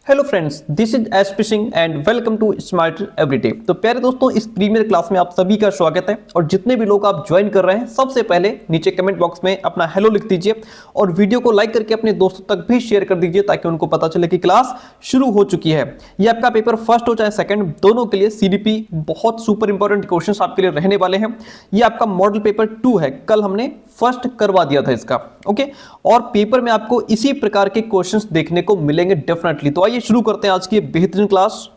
Hello friends, this is SP Singh and welcome to Smarter Everyday. तो प्यारे दोस्तों, इस प्रीमियर क्लास में आप सभी का स्वागत है। और जितने भी लोग आप ज्वाइन कर रहे हैं, सबसे पहले नीचे कमेंट बॉक्स में अपना हेलो लिख दीजिए और वीडियो को लाइक करके अपने दोस्तों तक भी शेयर कर दीजिए ताकि उनको पता चले कि क्लास शुरू हो चुकी है। ये आपका पेपर फर्स्ट हो चाहे सेकंड, दोनों के लिए सीडीपी बहुत सुपर इंपॉर्टेंट क्वेश्चंस आपके लिए रहने वाले हैं। ये आपका मॉडल पेपर 2 है, कल हमने फर्स्ट करवा दिया था इसका, ओके। और पेपर में आपको इसी प्रकार के क्वेश्चंस देखने को मिलेंगे डेफिनेटली। तो आइए शुरू करते हैं आज की बेहतरीन क्लास।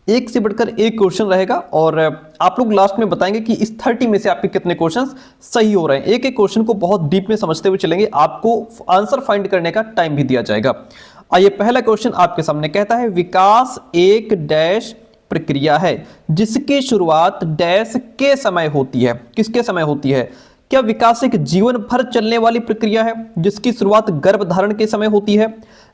एक से बढ़कर एक क्वेश्चन रहेगा और आप लोग लास्ट में बताएंगे कि इस 30 में से आपके कितने क्वेश्चंस सही हो रहे हैं। एक एक क्वेश्चन को बहुत डीप में समझते हुए चलेंगे, आपको आंसर फाइंड करने का टाइम भी दिया जाएगा। आइए, पहला क्वेश्चन आपके सामने कहता है, विकास एक डैश प्रक्रिया है जिसकी शुरुआत डैश के समय होती है। किसके समय होती है? क्या विकास एक जीवन भर चलने वाली प्रक्रिया है जिसकी शुरुआत गर्भधारण के समय होती है?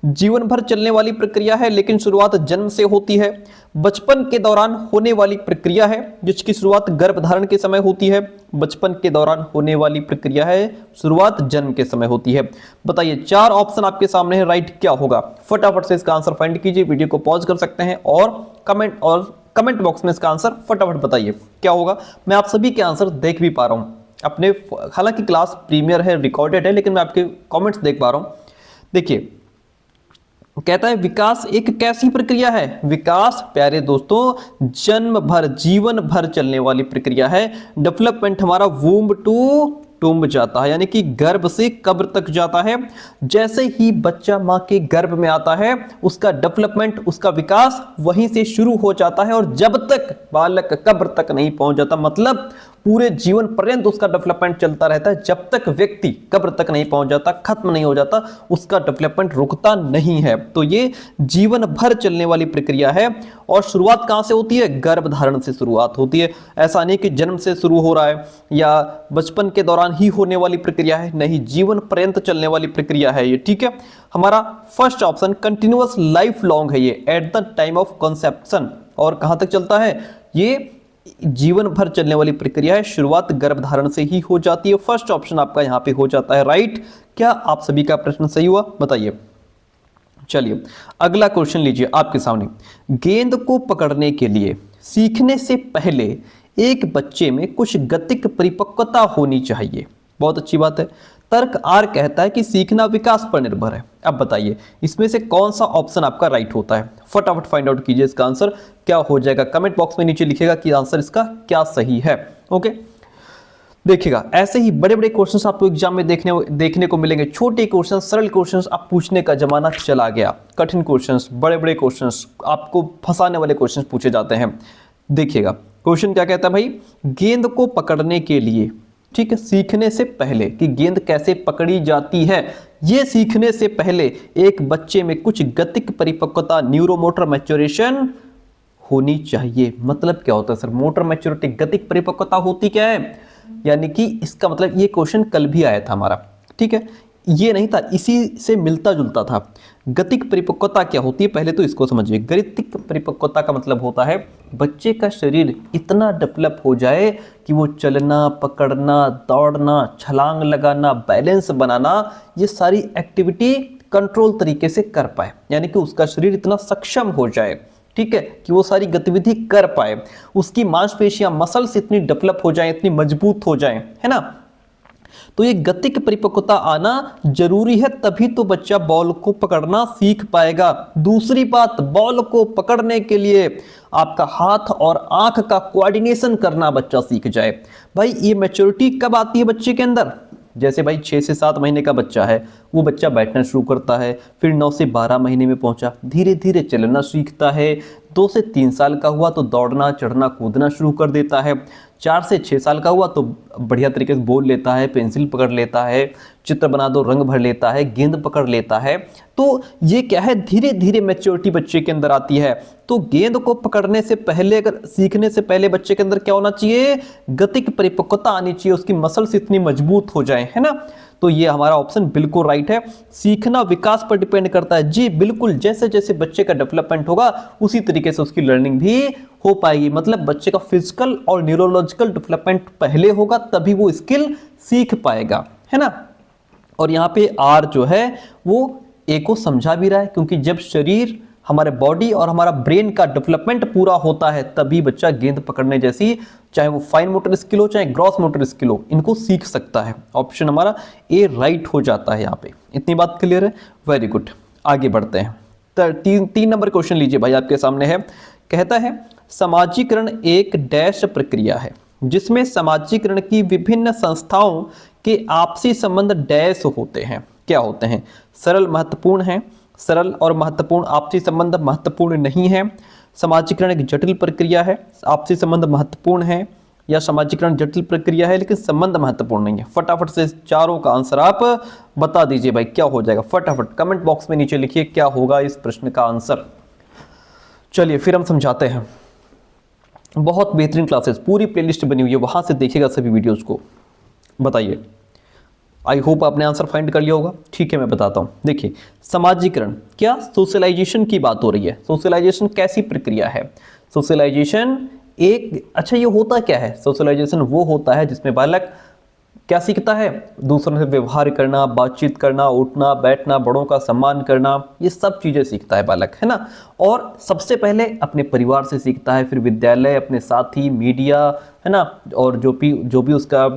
जीवन भर चलने वाली प्रक्रिया है लेकिन शुरुआत जन्म से होती है। बचपन के दौरान होने वाली प्रक्रिया है जिसकी शुरुआत गर्भधारण के समय होती है। बचपन के दौरान होने वाली प्रक्रिया है, शुरुआत जन्म के समय होती है। बताइए, 4 ऑप्शन आपके सामने है, राइट क्या होगा? फटाफट से इसका आंसर फाइंड कीजिए। वीडियो को पॉज कर सकते हैं और कमेंट बॉक्स में इसका आंसर फटाफट बताइए क्या होगा। मैं आप सभी के आंसर देख भी पा रहा हूं अपने, हालांकि क्लास प्रीमियर है, रिकॉर्डेड है, लेकिन मैं आपके कमेंट्स देख पा रहा हूं। देखिए, कहता है विकास एक कैसी प्रक्रिया है? विकास प्यारे दोस्तों जन्म भर, जीवन भर चलने वाली प्रक्रिया है। डेवलपमेंट हमारा वूम्ब टू टूम्ब जाता है, यानी कि गर्भ से कब्र तक जाता है। जैसे ही बच्चा मां के गर्भ में आता है, उसका डेवलपमेंट, उसका विकास वहीं से शुरू हो जाता है और जब तक बालक कब्र तक नहीं पहुंच जाता, मतलब पूरे जीवन पर्यंत उसका डेवलपमेंट चलता रहता है। जब तक व्यक्ति कब्र तक नहीं पहुंच जाता, खत्म नहीं हो जाता, उसका डेवलपमेंट रुकता नहीं है। तो ये जीवन भर चलने वाली प्रक्रिया है। और शुरुआत कहां से होती है? गर्भधारण से शुरुआत होती है। ऐसा नहीं कि जन्म से शुरू हो रहा है या बचपन के दौरान ही होने वाली प्रक्रिया है, नहीं, जीवन पर्यंत चलने वाली प्रक्रिया है ये, ठीक है। हमारा first option continuous life long है ये, at the time of conception. और कहां तक चलता है? ये जीवन भर चलने वाली प्रक्रिया है, शुरुआत गर्भधारण से ही हो जाती है। फर्स्ट ऑप्शन आपका यहां पे हो जाता है राइट। क्या आप सभी का प्रश्न सही हुआ? बताइए। चलिए अगला क्वेश्चन लीजिए आपके सामने। गेंद को पकड़ने के लिए सीखने से पहले एक बच्चे में कुछ गतिक परिपक्वता होनी चाहिए। बहुत अच्छी बात है। तर्क आर कहता है कि सीखना विकास पर निर्भर है। अब बताइए इसमें से कौन सा ऑप्शन आपका राइट होता है? फटाफट फाइंड आउट कीजिए इसका आंसर क्या हो जाएगा। कमेंट बॉक्स में नीचे लिखिएगा कि आंसर इसका क्या सही है, ओके। देखिएगा, ऐसे ही बड़े बड़े क्वेश्चंस आपको एग्जाम में देखने को मिलेंगे। छोटे क्वेश्चंस, सरल क्वेश्चंस अब पूछने का जमाना चला गया। कठिन क्वेश्चंस, बड़े बड़े क्वेश्चंस, आपको फंसाने वाले क्वेश्चंस पूछे जाते हैं। देखिएगा क्वेश्चन क्या कहता है भाई, गेंद को पकड़ने के लिए, ठीक है, सीखने से पहले कि गेंद कैसे पकड़ी जाती है, ये सीखने से पहले एक बच्चे में कुछ गतिक परिपक्वता, न्यूरोमोटर मैच्योरेशन होनी चाहिए। मतलब क्या होता है सर? मोटर मैच्योरिटी, गतिक परिपक्वता होती क्या है? यानी कि इसका मतलब, ये क्वेश्चन कल भी आया था हमारा, ठीक है, ये नहीं था, इसी से मिलता जुलता था। गतिक परिपक्वता क्या होती है पहले तो इसको समझिए। गतिक परिपक्वता का मतलब होता है बच्चे का शरीर इतना डेवलप हो जाए कि वो चलना, पकड़ना, दौड़ना, छलांग लगाना, बैलेंस बनाना, ये सारी एक्टिविटी कंट्रोल तरीके से कर पाए। यानी कि उसका शरीर इतना सक्षम हो जाए, ठीक है, कि वो सारी गतिविधि कर पाए। उसकी मांसपेशियां, मसल्स इतनी डेवलप हो जाएं, इतनी मजबूत हो जाएं, है ना। तो ये गतिक परिपक्वता आना जरूरी है, तभी तो बच्चा बॉल को पकड़ना सीख पाएगा। दूसरी बात, बॉल को पकड़ने के लिए आपका हाथ और आंख का कोऑर्डिनेशन करना बच्चा सीख जाए। भाई ये मैच्योरिटी कब आती है बच्चे के अंदर? जैसे भाई 6 से 7 महीने का बच्चा है, वो बच्चा बैठना शुरू करता है, फिर 9 से 12 महीने में पहुंचा, धीरे धीरे चलना सीखता है। 2 से 3 साल का हुआ तो दौड़ना, चढ़ना, कूदना शुरू कर देता है। 4 से 6 साल का हुआ तो बढ़िया तरीके से बोल लेता है, पेंसिल पकड़ लेता है, चित्र बना दो रंग भर लेता है, गेंद पकड़ लेता है। तो ये क्या है, धीरे धीरे मैच्योरिटी बच्चे के अंदर आती है। तो गेंद को पकड़ने से पहले, अगर सीखने से पहले बच्चे के अंदर क्या होना चाहिए? गतिक परिपक्वता आनी चाहिए, उसकी मसल्स इतनी मजबूत हो जाए, है ना। तो ये हमारा ऑप्शन बिल्कुल राइट है। सीखना विकास पर डिपेंड करता है जी, बिल्कुल। जैसे जैसे बच्चे का डेवलपमेंट होगा उसी तरीके से उसकी लर्निंग भी हो पाएगी। मतलब बच्चे का फिजिकल और न्यूरोलॉजिकल डेवलपमेंट पहले होगा, तभी वो स्किल सीख पाएगा, है ना। और यहाँ पे आर जो है वो ए को समझा भी रहा है, क्योंकि जब शरीर हमारे बॉडी और हमारा ब्रेन का डेवलपमेंट पूरा होता है, तभी बच्चा गेंद पकड़ने जैसी, चाहे वो फाइन मोटर स्किल हो चाहे ग्रॉस मोटर स्किल हो, इनको सीख सकता है। ऑप्शन हमारा ए राइट हो जाता है यहाँ पे। इतनी बात क्लियर है? वेरी गुड, आगे बढ़ते हैं। तीन नंबर क्वेश्चन लीजिए भाई, आपके सामने है। कहता है समाजीकरण एक डैश प्रक्रिया है जिसमें समाजीकरण की विभिन्न संस्थाओं के आपसी संबंध डैश होते हैं। क्या होते हैं? सरल महत्वपूर्ण है, सरल और महत्वपूर्ण आपसी संबंध महत्वपूर्ण नहीं है, समाजीकरण एक जटिल प्रक्रिया है, आपसी संबंध महत्वपूर्ण है, या समाजीकरण जटिल प्रक्रिया है लेकिन संबंध महत्वपूर्ण नहीं है। फटाफट से चारों का आंसर आप बता दीजिए भाई, क्या हो जाएगा? फटाफट कमेंट बॉक्स में नीचे लिखिए क्या होगा इस प्रश्न का आंसर। चलिए फिर हम समझाते हैं। बहुत बेहतरीन क्लासेस, पूरी प्लेलिस्ट बनी हुई है, वहां से देखिएगा सभी वीडियोस को। बताइए, आई होप आपने आंसर फाइंड कर लिया होगा। ठीक है, मैं बताता हूं। देखिए, समाजीकरण क्या? सोशलाइजेशन की बात हो रही है। सोशलाइजेशन कैसी प्रक्रिया है? सोशलाइजेशन एक, अच्छा ये होता क्या है? सोशलाइजेशन वो होता है जिसमें बालक क्या सीखता है? दूसरों से व्यवहार करना, बातचीत करना, उठना बैठना, बड़ों का सम्मान करना, ये सब चीज़ें सीखता है बालक, है ना। और सबसे पहले अपने परिवार से सीखता है, फिर विद्यालय, अपने साथी, मीडिया, है ना, और जो भी उसका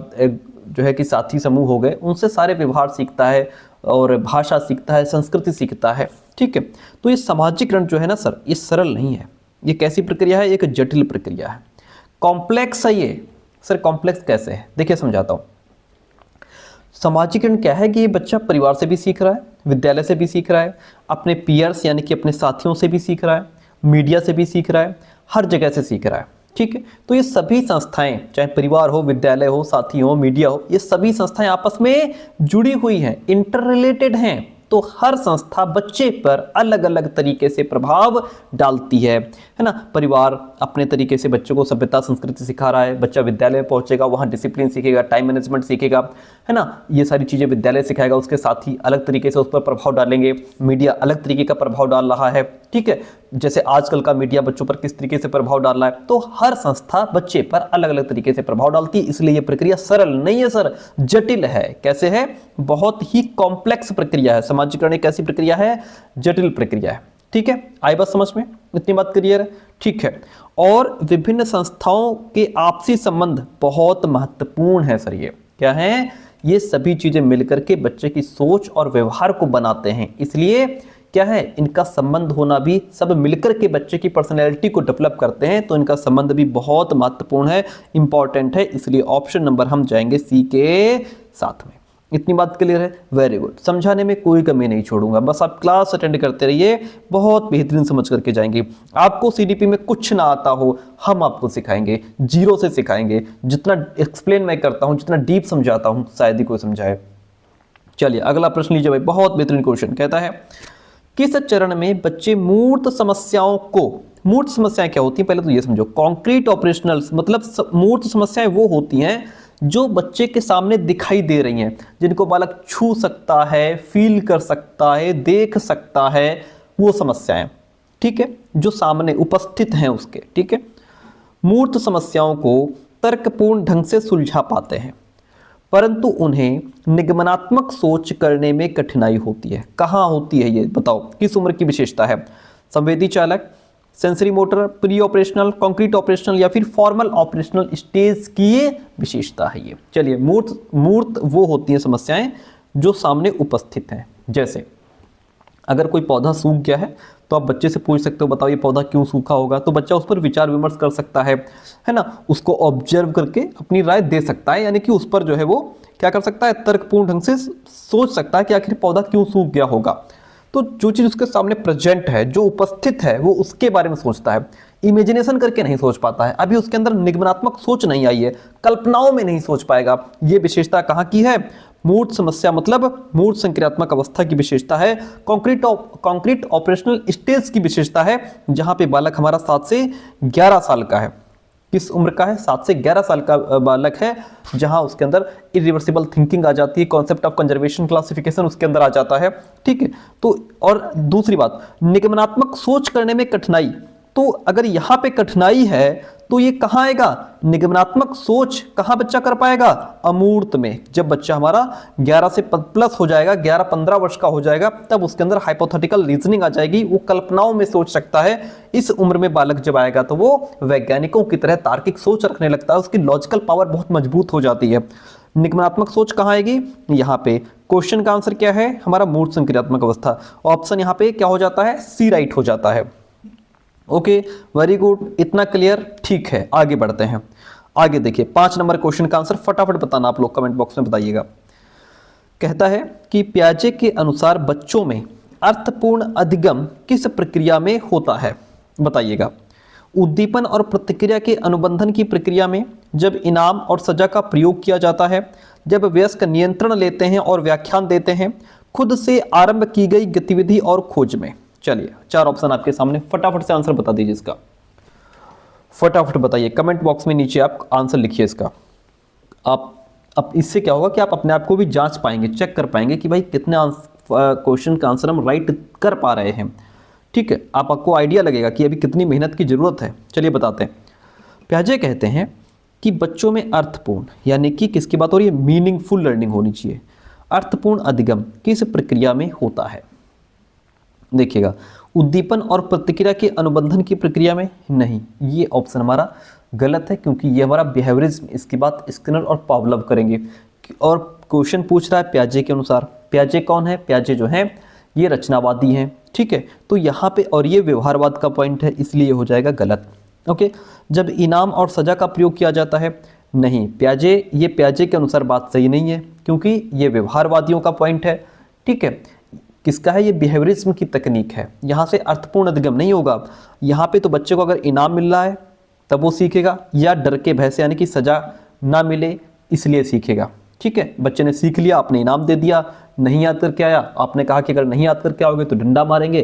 जो है कि साथी समूह हो गए, उनसे सारे व्यवहार सीखता है, और भाषा सीखता है, संस्कृति सीखता है। ठीक है, तो ये समाजीकरण जो है ना सर, ये सरल नहीं है। ये कैसी प्रक्रिया है? एक जटिल प्रक्रिया है, कॉम्प्लेक्स है ये। सर कॉम्प्लेक्स कैसे है? देखिए समझाता हूँ। समाजीकरण क्या है कि ये बच्चा परिवार से भी सीख रहा है, विद्यालय से भी सीख रहा है, अपने पीयर्स यानी कि अपने साथियों से भी सीख रहा है, मीडिया से भी सीख रहा है, हर जगह से सीख रहा है। ठीक है, तो ये सभी संस्थाएं, चाहे परिवार हो, विद्यालय हो, साथी हो, मीडिया हो, ये सभी संस्थाएं आपस में जुड़ी हुई हैं, इंटर रिलेटेड हैं। तो हर संस्था बच्चे पर अलग अलग तरीके से प्रभाव डालती है ना। परिवार अपने तरीके से बच्चों को सभ्यता संस्कृति सिखा रहा है, बच्चा विद्यालय पहुंचेगा, वहां डिसिप्लिन सीखेगा, टाइम मैनेजमेंट सीखेगा, है ना, ये सारी चीजें विद्यालय सिखाएगा, उसके साथ ही अलग तरीके से उस पर प्रभाव डालेंगे। मीडिया अलग तरीके का प्रभाव डाल रहा है, ठीक है, जैसे आजकल का मीडिया बच्चों पर किस तरीके से प्रभाव डाल रहा है। तो हर संस्था बच्चे पर अलग अलग तरीके से प्रभाव डालती है, इसलिए ये प्रक्रिया सरल नहीं है सर, जटिल है। कैसे है? बहुत ही कॉम्प्लेक्स प्रक्रिया है। समाजीकरण एक ऐसी प्रक्रिया है, जटिल प्रक्रिया है। ठीक है, आई बात समझ में? इतनी बात क्लियर है? ठीक है, और विभिन्न संस्थाओं के आपसी संबंध बहुत महत्वपूर्ण है सर। ये क्या है? ये सभी चीजें मिलकर के बच्चे की सोच और व्यवहार को बनाते हैं, इसलिए क्या है, इनका संबंध होना भी, सब मिलकर के बच्चे की पर्सनैलिटी को डेवलप करते हैं, तो इनका संबंध भी बहुत महत्वपूर्ण है, इंपॉर्टेंट है। इसलिए ऑप्शन नंबर हम जाएंगे सी के साथ में। इतनी बात क्लियर है? वेरी गुड, समझाने में कोई कमी नहीं छोड़ूंगा, बस आप क्लास अटेंड करते रहिए, बहुत बेहतरीन समझ करके जाएंगे। आपको सीडीपी में कुछ ना आता हो, हम आपको सिखाएंगे, जीरो से सिखाएंगे। जितना एक्सप्लेन मैं करता हूं, जितना डीप समझाता हूं, शायद ही कोई समझाए। चलिए अगला प्रश्न लीजिए भाई, बहुत बेहतरीन क्वेश्चन। कहता है किस चरण में बच्चे मूर्त समस्याओं को, मूर्त समस्याएं क्या होती हैं पहले तो ये समझो। कॉन्क्रीट ऑपरेशनल्स मतलब मूर्त समस्याएं वो होती हैं जो बच्चे के सामने दिखाई दे रही हैं, जिनको बालक छू सकता है, फील कर सकता है, देख सकता है, वो समस्याएं, ठीक है, जो सामने उपस्थित हैं उसके। ठीक है, मूर्त समस्याओं को तर्कपूर्ण ढंग से सुलझा पाते हैं, परंतु उन्हें निगमनात्मक सोच करने में कठिनाई होती है। कहाँ होती है ये बताओ? किस उम्र की विशेषता है? संवेदी चालक, sensory motor, pre operational, concrete operational या फिर फॉर्मल ऑपरेशनल स्टेज की ये विशेषता है ये। चलिए, मूर्त वो होती हैं समस्याएं जो सामने उपस्थित हैं। जैसे अगर कोई पौधा सूख गया है तो आप बच्चे से पूछ सकते हो, बताओ ये पौधा क्यों सूखा होगा, तो बच्चा उस पर विचार विमर्श कर सकता है ना, उसको ऑब्जर्व करके अपनी राय दे सकता है, यानी कि उस पर जो है वो क्या कर सकता है, तर्कपूर्ण ढंग से सोच सकता है कि आखिर पौधा क्यों सूख गया होगा। तो जो चीज़ उसके सामने प्रेजेंट है, जो उपस्थित है, वो उसके बारे में सोचता है, इमेजिनेशन करके नहीं सोच पाता है। अभी उसके अंदर निगमनात्मक सोच नहीं आई है, कल्पनाओं में नहीं सोच पाएगा। ये विशेषता कहाँ की है? मूर्त समस्या मतलब मूर्त संक्रियात्मक अवस्था की विशेषता है, कॉन्क्रीट ऑपरेशनल स्टेज की विशेषता है, जहां पे बालक हमारा 7 से 11 साल का है। किस उम्र का है? 7 से 11 साल का बालक है, जहां उसके अंदर इरिवर्सिबल थिंकिंग आ जाती है, कॉन्सेप्ट ऑफ कंजर्वेशन क्लासिफिकेशन उसके अंदर आ जाता है। ठीक है, तो और दूसरी बात, निगमनात्मक सोच करने में कठिनाई, तो अगर यहाँ पे कठिनाई है तो ये कहाँ आएगा, निगमनात्मक सोच कहाँ बच्चा कर पाएगा, अमूर्त में। जब बच्चा हमारा 11 से प्लस हो जाएगा, 11-15 वर्ष का हो जाएगा, तब उसके अंदर हाइपोथेटिकल रीजनिंग आ जाएगी, वो कल्पनाओं में सोच सकता है। इस उम्र में बालक जब आएगा तो वो वैज्ञानिकों की तरह तार्किक सोच रखने लगता है, उसकी लॉजिकल पावर बहुत मजबूत हो जाती है। निगमनात्मक सोच कहाँ आएगी, यहाँ पे। क्वेश्चन का आंसर क्या है हमारा, मूर्त संक्रियात्मक अवस्था। ऑप्शन यहाँ पे क्या हो जाता है, सी राइट हो जाता है। ओके, वेरी गुड, इतना क्लियर, ठीक है, आगे बढ़ते हैं। आगे देखिए 5 नंबर क्वेश्चन का आंसर फटाफट बताना आप लोग, कमेंट बॉक्स में बताइएगा। कहता है कि प्याजे के अनुसार बच्चों में अर्थपूर्ण अधिगम किस प्रक्रिया में होता है, बताइएगा। उद्दीपन और प्रतिक्रिया के अनुबंधन की प्रक्रिया में, जब इनाम और सजा का प्रयोग किया जाता है, जब वयस्क नियंत्रण लेते हैं और व्याख्यान देते हैं, खुद से आरंभ की गई गतिविधि और खोज में। चलिए 4 ऑप्शन आपके सामने, फटाफट से आंसर बता दीजिए इसका, फटाफट बताइए कमेंट बॉक्स में नीचे आप आंसर लिखिए इसका। आप अब इससे क्या होगा कि आप अपने आप को भी जांच पाएंगे, चेक कर पाएंगे कि भाई कितने क्वेश्चन का आंसर हम राइट कर पा रहे हैं। ठीक है, आपको आइडिया लगेगा कि अभी कितनी मेहनत की जरूरत है। चलिए बताते हैं। प्याजे कहते हैं कि बच्चों में अर्थपूर्ण, यानी कि किसकी बात हो रही है, मीनिंगफुल लर्निंग होनी चाहिए। अर्थपूर्ण अधिगम किस प्रक्रिया में होता है, देखिएगा, उद्दीपन और प्रतिक्रिया के अनुबंधन की प्रक्रिया में नहीं, ये ऑप्शन हमारा गलत है, क्योंकि ये हमारा बिहेवियरिज्म, इसकी बात स्किनर और पावलोव करेंगे। और क्वेश्चन पूछ रहा है प्याजे के अनुसार। प्याजे कौन है, प्याजे जो हैं ये रचनावादी हैं। ठीक है, तो यहाँ पे, और ये व्यवहारवाद का पॉइंट है, इसलिए हो जाएगा गलत। ओके, जब इनाम और सजा का प्रयोग किया जाता है, नहीं, प्याजे, ये प्याजे के अनुसार बात सही नहीं है, क्योंकि ये व्यवहारवादियों का पॉइंट है। ठीक है, किसका है, ये बिहेवियरिज्म की तकनीक है, यहाँ से अर्थपूर्ण अधिगम नहीं होगा। यहाँ पे तो बच्चे को अगर इनाम मिल रहा है तब वो सीखेगा, या डर के भय से, यानी कि सजा ना मिले इसलिए सीखेगा। ठीक है, बच्चे ने सीख लिया, आपने इनाम दे दिया, नहीं याद करके आया, आपने कहा कि अगर नहीं याद करके आओगे तो डंडा मारेंगे,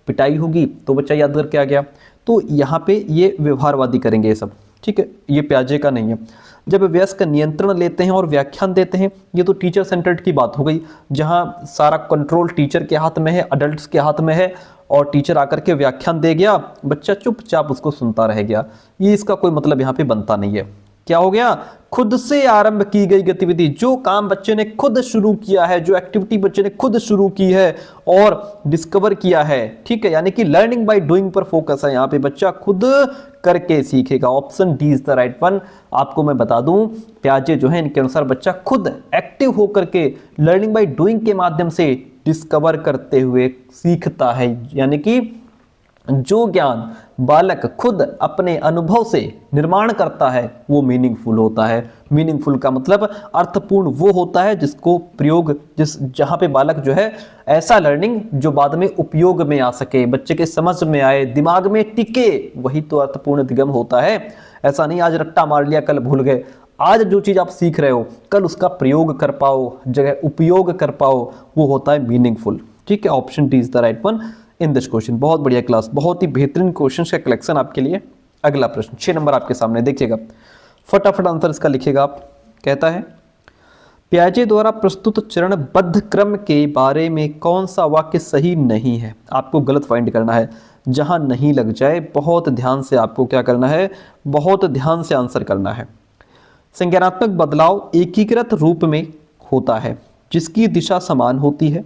पिटाई होगी, तो बच्चा याद करके आ गया। तो यहाँ पे ये व्यवहारवादी करेंगे ये सब। ठीक है, ये प्याजे का नहीं है। जब वयस्क नियंत्रण लेते हैं और व्याख्यान देते हैं, ये तो टीचर सेंटर्ड की बात हो गई, जहाँ सारा कंट्रोल टीचर के हाथ में है, अडल्ट्स के हाथ में है, और टीचर आकर के व्याख्यान दे गया, बच्चा चुपचाप उसको सुनता रह गया। ये इसका कोई मतलब यहाँ पे बनता नहीं है। क्या हो गया, खुद से आरंभ की गई गतिविधि, जो काम बच्चे ने खुद शुरू किया है, जो एक्टिविटी बच्चे ने खुद शुरू की है और डिस्कवर किया है। ठीक है, यानी कि लर्निंग बाय डूइंग पर फोकस है, यहाँ पे बच्चा खुद करके सीखेगा। Option D is the right one. आपको मैं बता दूं, प्याजे जो है इनके अनुसार बच्चा खुद एक्टिव होकर के लर्निंग बाय डूइंग के माध्यम से डिस्कवर करते हुए सीखता है, यानी कि जो ज्ञान बालक खुद अपने अनुभव से निर्माण करता है वो मीनिंगफुल होता है। मीनिंगफुल का मतलब अर्थपूर्ण वो होता है जिसको प्रयोग, जहाँ पे बालक जो है ऐसा लर्निंग जो बाद में उपयोग में आ सके, बच्चे के समझ में आए, दिमाग में टिके, वही तो अर्थपूर्ण अधिगम होता है। ऐसा नहीं आज रट्टा मार लिया कल भूल गए। आज जो चीज़ आप सीख रहे हो कल उसका प्रयोग कर पाओ, जगह उपयोग कर पाओ, वो होता है मीनिंगफुल। ठीक है, option D is the right one in this question. बहुत बढ़िया क्लास, बहुत ही बेहतरीन क्वेश्चन का कलेक्शन आपके लिए। अगला प्रश्न 6 नंबर आपके सामने, देखिएगा, फटाफट आंसर इसका लिखिएगा आप। कहता है, प्याजे द्वारा प्रस्तुत चरणबद्ध क्रम के बारे में कौन सा वाक्य सही नहीं है। आपको गलत फाइंड करना है, जहां नहीं लग जाए बहुत ध्यान से आपको क्या करना है, बहुत ध्यान से आंसर करना है। संज्ञानात्मक बदलाव एकीकृत रूप में होता है जिसकी दिशा समान होती है,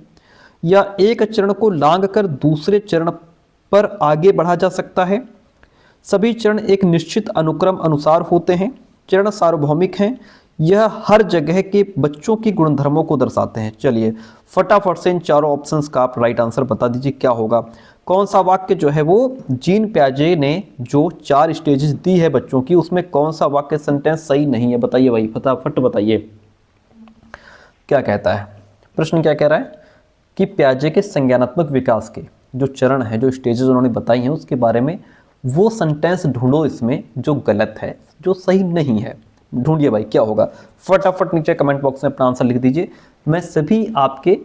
या एक चरण को लांघ कर दूसरे चरण पर आगे बढ़ा जा सकता है। सभी चरण एक निश्चित अनुक्रम अनुसार होते हैं। चरण सार्वभौमिक हैं। यह हर जगह के बच्चों की गुणधर्मों को दर्शाते हैं। चलिए फटाफट से इन चारों ऑप्शंस का आप राइट आंसर बता दीजिए, क्या होगा, कौन सा वाक्य जो है वो जीन प्याजे ने जो 4 स्टेजेस दी है बच्चों की, उसमें कौन सा वाक्य सेंटेंस सही नहीं है, बताइए भाई, फटाफट बताइए। क्या कहता है प्रश्न, क्या कह रहा है कि प्याजे के संज्ञानात्मक विकास के जो चरण है, जो स्टेजेस उन्होंने बताई हैं, उसके बारे में वो सेंटेंस ढूंढो इसमें जो गलत है, जो सही नहीं है। ढूंढिए भाई, क्या होगा, फटाफट नीचे कमेंट बॉक्स में अपना आंसर लिख दीजिए। मैं सभी आपके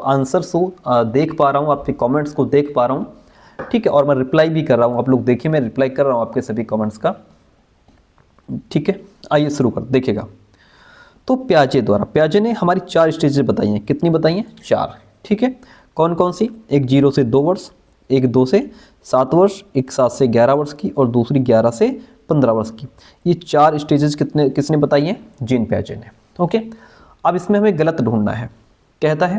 आंसर्स को देख पा रहा हूँ, आपके कमेंट्स को देख पा रहा हूँ। ठीक है, और मैं रिप्लाई भी कर रहा हूँ, आप लोग देखिए मैं रिप्लाई कर रहा हूँ आपके सभी कमेंट्स का। ठीक है, आइए शुरू कर, देखिएगा। तो प्याजे ने हमारी 4 स्टेजेस बताई हैं। कितनी बताई हैं, 4। ठीक है, कौन कौन सी, एक 0 से 2 वर्ष, एक 2 से 7 वर्ष, एक 7 से 11 वर्ष की और दूसरी 11 से 15 वर्ष की। ये 4 स्टेजेस किसने बताई हैं? जीन पियाजे ने। ओके, अब इसमें हमें गलत ढूंढना है। कहता है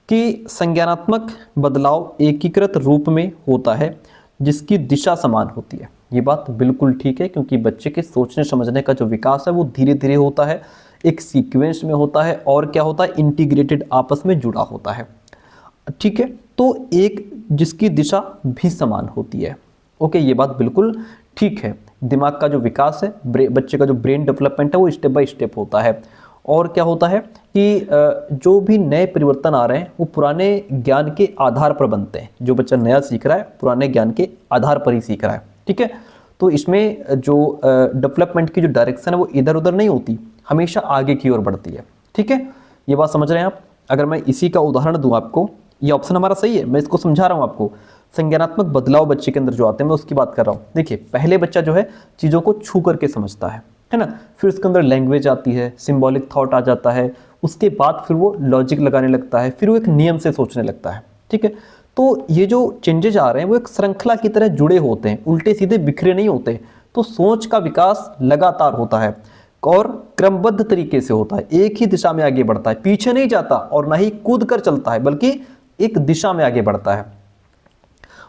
कि संज्ञानात्मक बदलाव एकीकृत रूप में होता है जिसकी दिशा समान होती है। ये बात बिल्कुल ठीक है, क्योंकि बच्चे के सोचने समझने का जो विकास है वो धीरे धीरे होता है, एक सीक्वेंस में होता है और क्या होता है, इंटीग्रेटेड आपस में जुड़ा होता है। ठीक है, तो एक जिसकी दिशा भी समान होती है। ओके, ये बात बिल्कुल ठीक है। दिमाग का जो विकास है, बच्चे का जो ब्रेन डेवलपमेंट है वो स्टेप बाय स्टेप होता है। और क्या होता है कि जो भी नए परिवर्तन आ रहे हैं वो पुराने ज्ञान के आधार पर बनते हैं। जो बच्चा नया सीख रहा है पुराने ज्ञान के आधार पर ही सीख रहा है। ठीक है, तो इसमें जो डेवलपमेंट की जो डायरेक्शन है वो इधर उधर नहीं होती, हमेशा आगे की ओर बढ़ती है। ठीक है, ये बात समझ रहे हैं आप? अगर मैं इसी का उदाहरण दूं आपको, ये ऑप्शन हमारा सही है, मैं इसको समझा रहा हूँ आपको। संज्ञानात्मक बदलाव बच्चे के अंदर जो आते हैं मैं उसकी बात कर रहा हूँ। देखिए, पहले बच्चा जो है चीज़ों को छू करके समझता है ना, फिर उसके अंदर लैंग्वेज आती है, सिंबॉलिक थॉट आ जाता है, उसके बाद फिर वो लॉजिक लगाने लगता है, फिर वो एक नियम से सोचने लगता है। ठीक है, तो ये जो चेंजेज आ रहे हैं वो एक श्रृंखला की तरह जुड़े होते हैं, उल्टे सीधे बिखरे नहीं होते। तो सोच का विकास लगातार होता है और क्रमबद्ध तरीके से होता है, एक ही दिशा में आगे बढ़ता है, पीछे नहीं जाता और ना ही कूद कर चलता है, बल्कि एक दिशा में आगे बढ़ता है।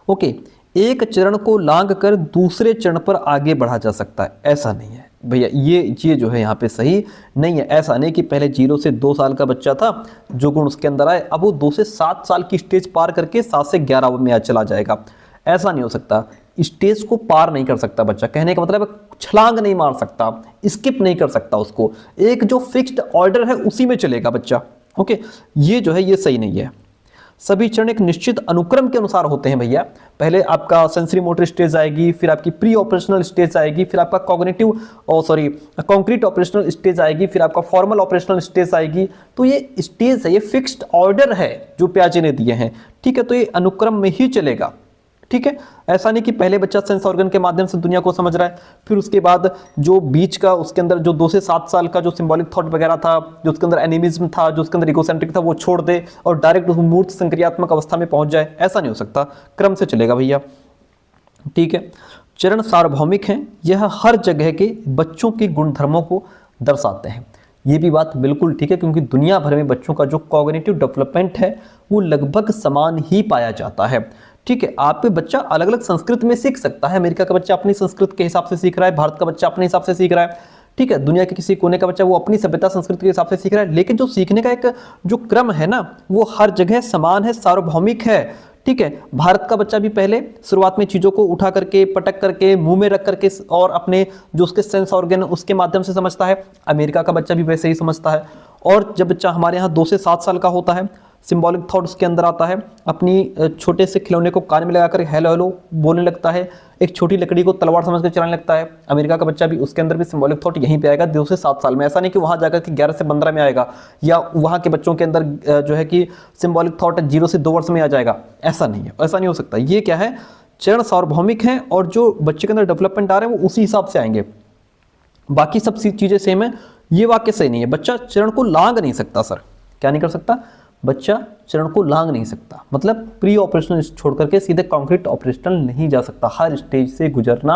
ओके, एक चरण को लांघ कर दूसरे चरण पर आगे बढ़ा जा सकता है, ऐसा नहीं है भैया। ये जो है यहाँ पे सही नहीं है। ऐसा नहीं कि पहले 0 से 2 साल का बच्चा था, जो गुण उसके अंदर आए अब वो 2 से 7 साल की स्टेज पार करके 7 से 11 में चला जाएगा, ऐसा नहीं हो सकता। स्टेज को पार नहीं कर सकता बच्चा, कहने का मतलब है छलांग नहीं मार सकता, स्किप नहीं कर सकता उसको, एक जो फिक्स्ड ऑर्डर है उसी में चलेगा बच्चा। ओके, ये जो है ये सही नहीं है। सभी चरण एक निश्चित अनुक्रम के अनुसार होते हैं भैया। पहले आपका सेंसरी मोटर स्टेज आएगी, फिर आपकी प्री ऑपरेशनल स्टेज आएगी, फिर आपका कॉन्क्रीट ऑपरेशनल स्टेज आएगी, फिर आपका फॉर्मल ऑपरेशनल स्टेज आएगी। तो ये स्टेज है, ये फिक्स्ड ऑर्डर है जो पियाजे ने दिए हैं। ठीक है, तो ये अनुक्रम में ही चलेगा। ठीक है, ऐसा नहीं कि पहले बच्चा सेंस ऑर्गन के माध्यम से दुनिया को समझ रहा है, फिर उसके बाद जो बीच का उसके अंदर जो 2 से 7 साल का जो सिंबॉलिक थॉट वगैरह था, जो उसके अंदर एनिमिज्म था, जो उसके अंदर इगोसेंट्रिक था, वो छोड़ दे और डायरेक्ट उस मूर्त संक्रियात्मक अवस्था में पहुंच जाए, ऐसा नहीं हो सकता, क्रम से चलेगा भैया। ठीक है, चरण सार्वभौमिक हैं, यह हर जगह के बच्चों के गुणधर्मों को दर्शाते हैं। ये भी बात बिल्कुल ठीक है, क्योंकि दुनिया भर में बच्चों का जो कॉग्निटिव डेवलपमेंट है वो लगभग समान ही पाया जाता है। ठीक है, आपके बच्चा अलग अलग संस्कृत में सीख सकता है, अमेरिका का बच्चा अपनी संस्कृत के हिसाब से सीख रहा है, भारत का बच्चा अपने हिसाब से सीख रहा है। ठीक है, दुनिया के किसी कोने का बच्चा वो अपनी सभ्यता संस्कृति के हिसाब से सीख रहा है, लेकिन जो सीखने का एक जो क्रम है ना वो हर जगह समान है, सार्वभौमिक है। ठीक है, भारत का बच्चा भी पहले शुरुआत में चीज़ों को उठा करके, पटक करके, मुंह में रख करके और अपने जो उसके सेंस ऑर्गन उसके माध्यम से समझता है। अमेरिका का बच्चा भी वैसे ही समझता है। और जब बच्चा हमारे यहाँ 2 से 7 साल का होता है, सिंबॉलिक थॉट उसके अंदर आता है, अपनी छोटे से खिलौने को कान में लगाकर हेलो हेलो बोलने लगता है, एक छोटी लकड़ी को तलवार समझ कर चलाने लगता है। अमेरिका का बच्चा भी उसके अंदर भी सिंबॉलिक थॉट यहीं पे आएगा 2 से 7 साल में। ऐसा नहीं कि वहाँ जाकर के 11 से 15 में आएगा, या वहाँ के बच्चों के अंदर जो है कि सिंबॉलिक थॉट 0 से 2 वर्ष में आ जाएगा, ऐसा नहीं है, ऐसा नहीं हो सकता। ये क्या है, चरण सार्वभौमिक हैं और जो बच्चे के अंदर डेवलपमेंट आ रहे हैं वो उसी हिसाब से आएंगे, बाकी सब चीज़ें सेम है। ये वाक्य सही नहीं है। बच्चा चरण को लांघ नहीं सकता सर, क्या नहीं कर सकता, बच्चा चरण को लांघ नहीं सकता, मतलब प्री ऑपरेशनल छोड़ करके सीधे कॉन्क्रीट ऑपरेशनल नहीं जा सकता, हर स्टेज से गुजरना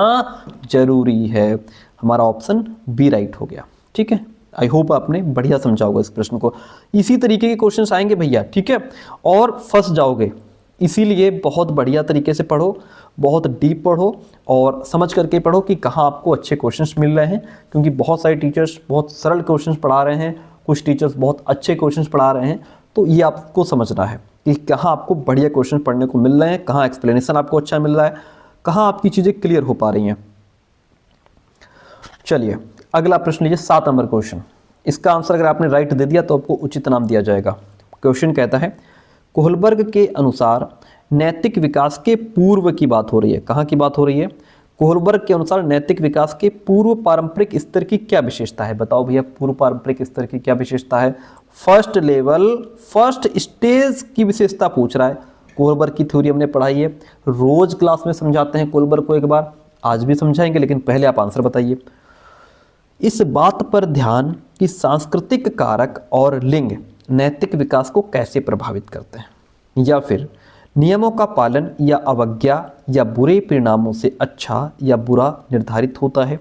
जरूरी है। हमारा ऑप्शन बी राइट हो गया। ठीक है, आई होप आपने बढ़िया समझा होगा इस प्रश्न को। इसी तरीके के क्वेश्चंस आएंगे भैया, ठीक है, और फंस जाओगे, इसीलिए बहुत बढ़िया तरीके से पढ़ो, बहुत डीप पढ़ो और समझ करके पढ़ो कि कहाँ आपको अच्छे क्वेश्चंस मिल रहे हैं, क्योंकि बहुत सारे टीचर्स बहुत सरल क्वेश्चंस पढ़ा रहे हैं, कुछ टीचर्स बहुत अच्छे क्वेश्चंस पढ़ा रहे हैं। तो ये आपको समझना है कि कहाँ आपको बढ़िया क्वेश्चन पढ़ने को मिल रहे हैं, कहाँ एक्सप्लेनेशन आपको अच्छा मिल रहा है, कहाँ आपकी चीज़ें क्लियर हो पा रही हैं। चलिए अगला प्रश्न लीजिए, 7 नंबर क्वेश्चन। इसका आंसर अगर आपने राइट दे दिया तो आपको उचित नाम दिया जाएगा। क्वेश्चन कहता है, कोहलबर्ग के अनुसार नैतिक विकास के पूर्व की बात हो रही है। कहाँ की बात हो रही है? कोहलबर्ग के अनुसार नैतिक विकास के पूर्व पारंपरिक स्तर की क्या विशेषता है? बताओ भैया, पूर्व पारंपरिक स्तर की क्या विशेषता है? फर्स्ट लेवल, फर्स्ट स्टेज की विशेषता पूछ रहा है। कोहलबर्ग की थ्योरी हमने पढ़ाई है, रोज क्लास में समझाते हैं कोहलबर्ग को, एक बार आज भी समझाएंगे, लेकिन पहले आप आंसर बताइए। इस बात पर ध्यान कि सांस्कृतिक कारक और लिंग नैतिक विकास को कैसे प्रभावित करते हैं, या फिर नियमों का पालन या अवज्ञा या बुरे परिणामों से अच्छा या बुरा निर्धारित होता है।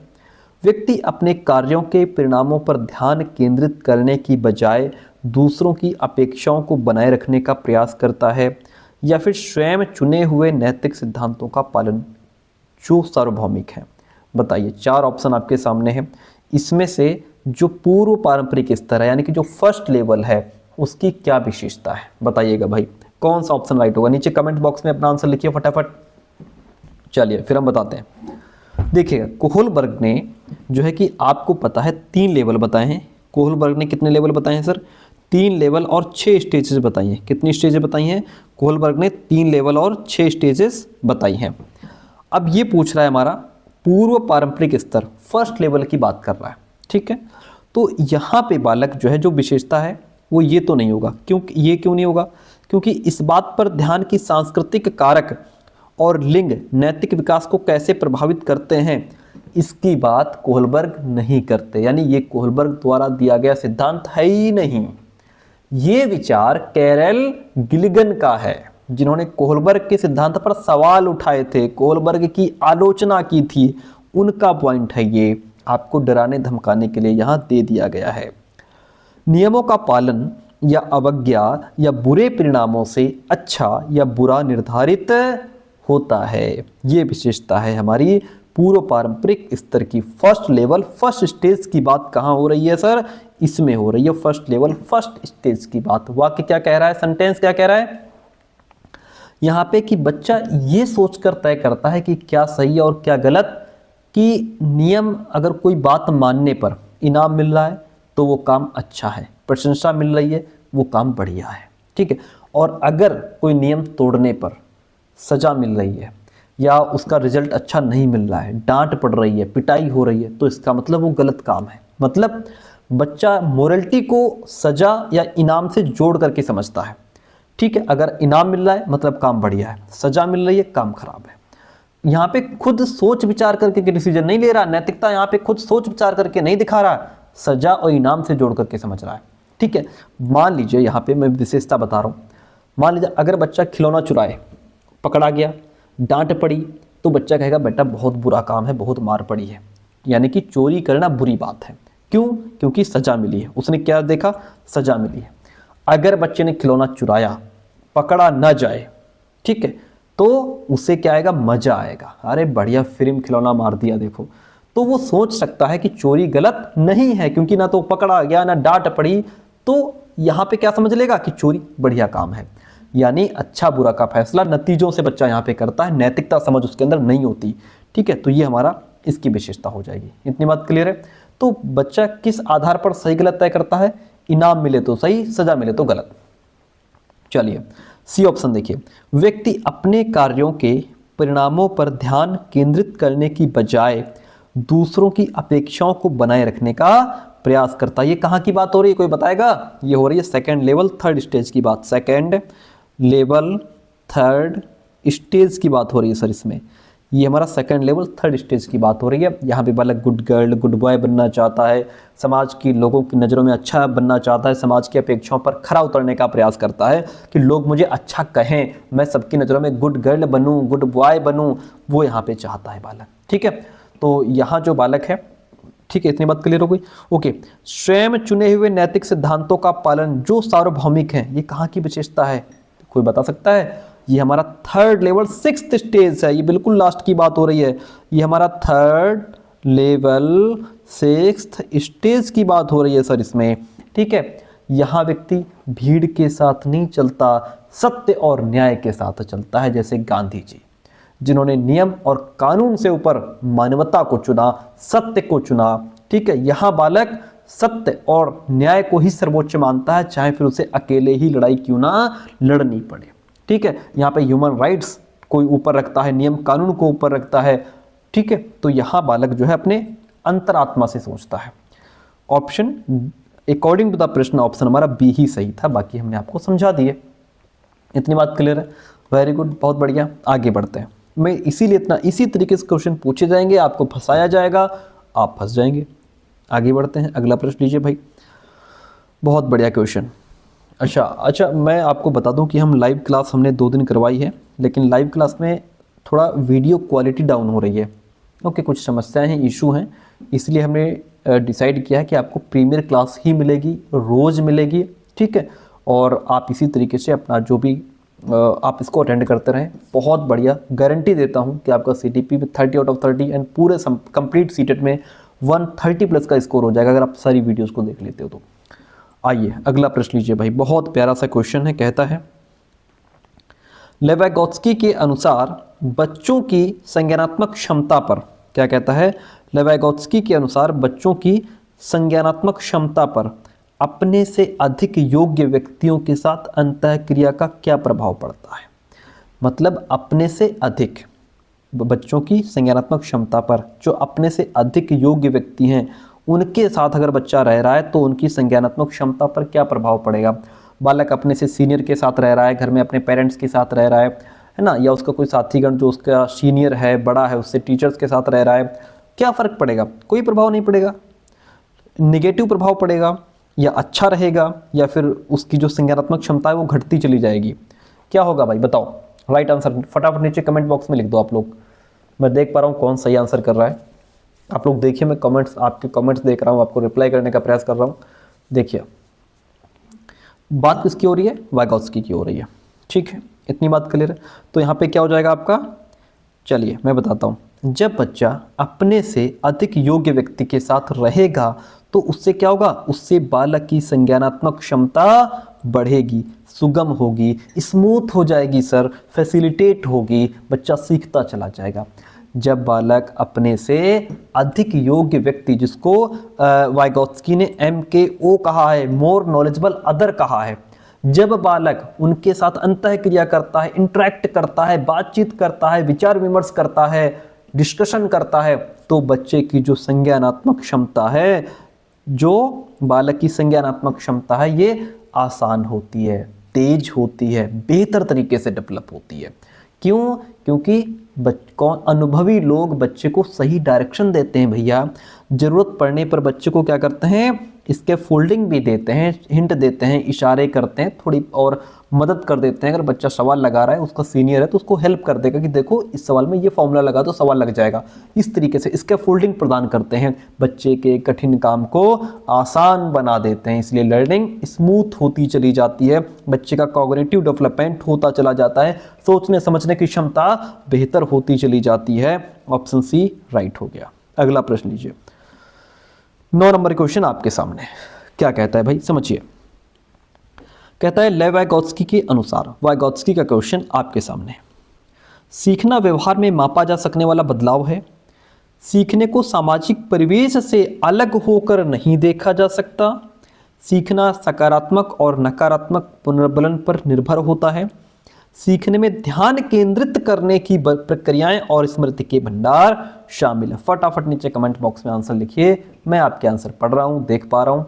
व्यक्ति अपने कार्यों के परिणामों पर ध्यान केंद्रित करने की बजाय दूसरों की अपेक्षाओं को बनाए रखने का प्रयास करता है, या फिर स्वयं चुने हुए नैतिक सिद्धांतों का पालन जो सार्वभौमिक है। बताइए, 4 ऑप्शन आपके सामने हैं। इसमें से जो पूर्व पारंपरिक स्तर है यानी कि जो फर्स्ट लेवल है उसकी क्या विशेषता है, बताइएगा भाई, कौन सा ऑप्शन राइट होगा। नीचे कमेंट बॉक्स में अपना आंसर लिखिए फटाफट। चलिए फिर हम बताते हैं। देखिएगा, कोहलबर्ग ने जो है कि आपको पता है 3 लेवल बताए हैं। कोहलबर्ग ने कितने लेवल बताए हैं सर? 3 लेवल और 6 स्टेजेस बताई हैं। कितनी स्टेजेस बताई हैं? कोहलबर्ग ने 3 लेवल और 6 स्टेजेस बताई हैं। अब ये पूछ रहा है हमारा पूर्व पारंपरिक स्तर, फर्स्ट लेवल की बात कर रहा है, ठीक है। तो यहाँ पे बालक जो है जो विशेषता है वो ये तो नहीं होगा। ये क्यों नहीं होगा? क्योंकि इस बात पर ध्यान की सांस्कृतिक कारक और लिंग नैतिक विकास को कैसे प्रभावित करते हैं इसकी बात कोहलबर्ग नहीं करते, यानी ये कोहलबर्ग द्वारा दिया गया सिद्धांत है ही नहीं। ये विचार कैरल गिलिगन का है, जिन्होंने कोहलबर्ग के सिद्धांत पर सवाल उठाए थे, कोहलबर्ग की आलोचना की थी, उनका पॉइंट है ये। आपको डराने धमकाने के लिए यहाँ दे दिया गया है। नियमों का पालन या अवज्ञा या बुरे परिणामों से अच्छा या बुरा निर्धारित होता है। ये विशेषता है हमारी पूर्व पारंपरिक स्तर की। फर्स्ट लेवल, फर्स्ट स्टेज की बात कहाँ हो रही है सर? इसमें हो रही है फर्स्ट लेवल, फर्स्ट स्टेज की बात। वाक्य क्या कह रहा है? सेंटेंस क्या कह रहा है यहाँ पे कि बच्चा ये सोचकर तय करता है कि क्या सही है और क्या गलत, कि नियम अगर कोई बात मानने पर इनाम मिल रहा है तो वो काम अच्छा है, प्रशंसा मिल रही है वो काम बढ़िया है, ठीक है। और अगर कोई नियम तोड़ने पर सजा मिल रही है या उसका रिजल्ट अच्छा नहीं मिल रहा है, डांट पड़ रही है, पिटाई हो रही है, तो इसका मतलब वो गलत काम है। मतलब बच्चा मोरलिटी को सजा या इनाम से जोड़ करके समझता है, ठीक है। अगर इनाम मिल रहा है मतलब काम बढ़िया है, सजा मिल रही है काम खराब है। यहाँ पे खुद सोच विचार करके डिसीजन नहीं ले रहा, नैतिकता यहाँ पे खुद सोच विचार करके नहीं दिखा रहा, सजा और इनाम से जोड़ करके समझ रहा है, ठीक है। मान लीजिए यहाँ पे मैं विशेषता बता रहा हूँ। मान लीजिए अगर बच्चा खिलौना चुराए, पकड़ा गया, डांट पड़ी, तो बच्चा कहेगा बेटा बहुत बुरा काम है, बहुत मार पड़ी है, यानी कि चोरी करना बुरी बात है। क्यों? क्योंकि सजा मिली है, उसने क्या देखा? सजा मिली है। अगर बच्चे ने खिलौना चुराया, पकड़ा ना जाए, ठीक है, तो उसे क्या आएगा? मजा आएगा, अरे बढ़िया फिल्म, खिलौना मार दिया देखो। तो वो सोच सकता है कि चोरी गलत नहीं है, क्योंकि ना तो पकड़ा गया ना डांट पड़ी, तो यहाँ पे क्या समझ लेगा कि चोरी बढ़िया काम है। यानी अच्छा बुरा का फैसला नतीजों से बच्चा यहाँ पे करता है, नैतिकता समझ उसके अंदर नहीं होती, ठीक है। तो ये हमारा इसकी विशेषता हो जाएगी। इतनी बात क्लियर है? तो बच्चा किस आधार पर सही गलत तय करता है? इनाम मिले तो सही, सजा मिले तो गलत। चलिए सी ऑप्शन देखिए, व्यक्ति अपने कार्यों के परिणामों पर ध्यान केंद्रित करने की बजाय दूसरों की अपेक्षाओं को बनाए रखने का प्रयास करता है। ये कहाँ की बात हो रही है, कोई बताएगा? ये हो रही है सेकंड लेवल थर्ड स्टेज की बात। सेकंड लेवल थर्ड स्टेज की बात हो रही है सर इसमें। ये हमारा सेकंड लेवल थर्ड स्टेज की बात हो रही है। यहाँ पे बालक गुड गर्ल गुड बॉय बनना चाहता है, समाज की लोगों की नज़रों में अच्छा बनना चाहता है, समाज की अपेक्षाओं पर खरा उतरने का प्रयास करता है कि लोग मुझे अच्छा कहें, मैं सबकी नज़रों में गुड गर्ल बनूँ, गुड बॉय बनूँ, वो यहाँ पे चाहता है बालक, ठीक है। तो यहाँ जो बालक है, ठीक है, इतनी बात क्लियर हो गई? ओके, स्वयं चुने हुए नैतिक सिद्धांतों का पालन जो सार्वभौमिक है, ये कहाँ की विशेषता है, कोई बता सकता है? ये हमारा थर्ड लेवल सिक्स्थ स्टेज है, ये बिल्कुल लास्ट की बात हो रही है। ये हमारा थर्ड लेवल सिक्स्थ स्टेज की बात हो रही है सर इसमें, ठीक है। यहाँ व्यक्ति भीड़ के साथ नहीं चलता, सत्य और न्याय के साथ चलता है, जैसे गांधी जी, जिन्होंने नियम और कानून से ऊपर मानवता को चुना, सत्य को चुना, ठीक है। यहाँ बालक सत्य और न्याय को ही सर्वोच्च मानता है, चाहे फिर उसे अकेले ही लड़ाई क्यों ना लड़नी पड़े, ठीक है। यहाँ पे ह्यूमन राइट्स को ऊपर रखता है, नियम कानून को ऊपर रखता है, ठीक है। तो यहाँ बालक जो है अपने अंतरात्मा से सोचता है। ऑप्शन अकॉर्डिंग टू द प्रश्न ऑप्शन हमारा बी ही सही था, बाकी हमने आपको समझा दिए। इतनी बात क्लियर है? वेरी गुड, बहुत बढ़िया। आगे बढ़ते हैं। मैं इसीलिए इसी तरीके से क्वेश्चन पूछे जाएंगे, आपको फंसाया जाएगा, आप फंस जाएंगे। आगे बढ़ते हैं, अगला प्रश्न लीजिए भाई। बहुत बढ़िया क्वेश्चन। अच्छा, मैं आपको बता दूं कि हम लाइव क्लास हमने 2 दिन करवाई है, लेकिन लाइव क्लास में थोड़ा वीडियो क्वालिटी डाउन हो रही है। ओके, कुछ समस्याएं हैं, इशू हैं, इसलिए हमने डिसाइड किया है कि आपको प्रीमियर क्लास ही मिलेगी, रोज़ मिलेगी, ठीक है। और आप इसी तरीके से अपना जो भी आप इसको अटेंड करते रहें, बहुत बढ़िया गारंटी देता हूं कि आपका CTP में 30 आउट ऑफ 30 एंड पूरे कंप्लीट सीटेट में 130 प्लस का स्कोर हो जाएगा अगर आप सारी वीडियोस को देख लेते हो तो। आइए अगला प्रश्न लीजिए भाई, बहुत प्यारा सा क्वेश्चन है। कहता है लेवागोत्स्की के अनुसार बच्चों की संज्ञानात्मक क्षमता पर, क्या कहता है, लेवागोत्स्की के अनुसार बच्चों की संज्ञानात्मक क्षमता पर अपने से अधिक योग्य व्यक्तियों के साथ अंतःक्रिया का क्या प्रभाव पड़ता है। मतलब अपने से अधिक बच्चों की संज्ञानात्मक क्षमता पर जो अपने से अधिक योग्य व्यक्ति हैं उनके साथ अगर बच्चा रह रहा है तो उनकी संज्ञानात्मक क्षमता पर क्या प्रभाव पड़ेगा। बालक अपने से सीनियर के साथ रह रहा है, घर में अपने पेरेंट्स के साथ रह रहा है ना, या उसका कोई साथीगण जो उसका सीनियर है, बड़ा है, उससे टीचर्स के साथ रह रहा है, क्या फ़र्क पड़ेगा? कोई प्रभाव नहीं पड़ेगा। निगेटिव प्रभाव पड़ेगा या अच्छा रहेगा, या फिर उसकी जो संज्ञानात्मक क्षमता है वो घटती चली जाएगी। क्या होगा भाई बताओ? राइट आंसर फटाफट नीचे कमेंट बॉक्स में लिख दो आप लोग। मैं देख पा रहा हूँ कौन सही आंसर कर रहा है। आप लोग देखिए, मैं कमेंट्स, आपके कमेंट्स देख रहा हूँ, आपको रिप्लाई करने का प्रयास कर रहा हूँ। देखिए बात किसकी हो रही है? वाइगोत्स्की की हो रही है, ठीक है, इतनी बात क्लियर है। तो यहाँ पे क्या हो जाएगा आपका, चलिए मैं बताता हूँ। जब बच्चा अपने से अधिक योग्य व्यक्ति के साथ रहेगा तो उससे क्या होगा, उससे बालक की संज्ञानात्मक क्षमता बढ़ेगी, सुगम होगी, स्मूथ हो जाएगी सर, फैसिलिटेट होगी, बच्चा सीखता चला जाएगा। जब बालक अपने से अधिक योग्य व्यक्ति, जिसको वाइगोत्स्की ने MKO कहा है, मोर नॉलेजेबल अदर कहा है, जब बालक उनके साथ अंतःक्रिया करता है, इंटरेक्ट करता है, बातचीत करता है, विचार विमर्श करता है, डिस्कशन करता है, तो बच्चे की जो संज्ञानात्मक क्षमता है, जो बालक की संज्ञानात्मक क्षमता है, ये आसान होती है, तेज होती है, बेहतर तरीके से डेवलप होती है। क्यों? क्योंकि अनुभवी लोग बच्चे को सही डायरेक्शन देते हैं भैया। ज़रूरत पड़ने पर बच्चे को क्या करते हैं, इसके फोल्डिंग भी देते हैं, हिंट देते हैं, इशारे करते हैं, थोड़ी और मदद कर देते हैं। अगर बच्चा सवाल लगा रहा है, उसका सीनियर है, तो उसको हेल्प कर देगा कि देखो इस सवाल में ये फॉर्मूला लगा तो सवाल लग जाएगा। इस तरीके से इसके फोल्डिंग प्रदान करते हैं, बच्चे के कठिन काम को आसान बना देते हैं। इसलिए लर्निंग स्मूथ होती चली जाती है, बच्चे का कॉग्निटिव डेवलपमेंट होता चला जाता है, सोचने समझने की क्षमता बेहतर होती चली जाती है। ऑप्शन सी राइट हो गया। अगला प्रश्न लीजिए, 9 नंबर क्वेश्चन आपके सामने। क्या कहता है भाई, समझिए। कहता है लेवागोत्स्की के अनुसार, वाइगोत्स्की का क्वेश्चन आपके सामने, सीखना व्यवहार में मापा जा सकने वाला बदलाव है। सीखने को सामाजिक परिवेश से अलग होकर नहीं देखा जा सकता। सीखना सकारात्मक और नकारात्मक पुनर्बलन पर निर्भर होता है। सीखने में ध्यान केंद्रित करने की प्रक्रियाएं और स्मृति के भंडार शामिल है। फटाफट नीचे कमेंट बॉक्स में आंसर लिखिए, मैं आपके आंसर पढ़ रहा हूं, देख पा रहा हूं,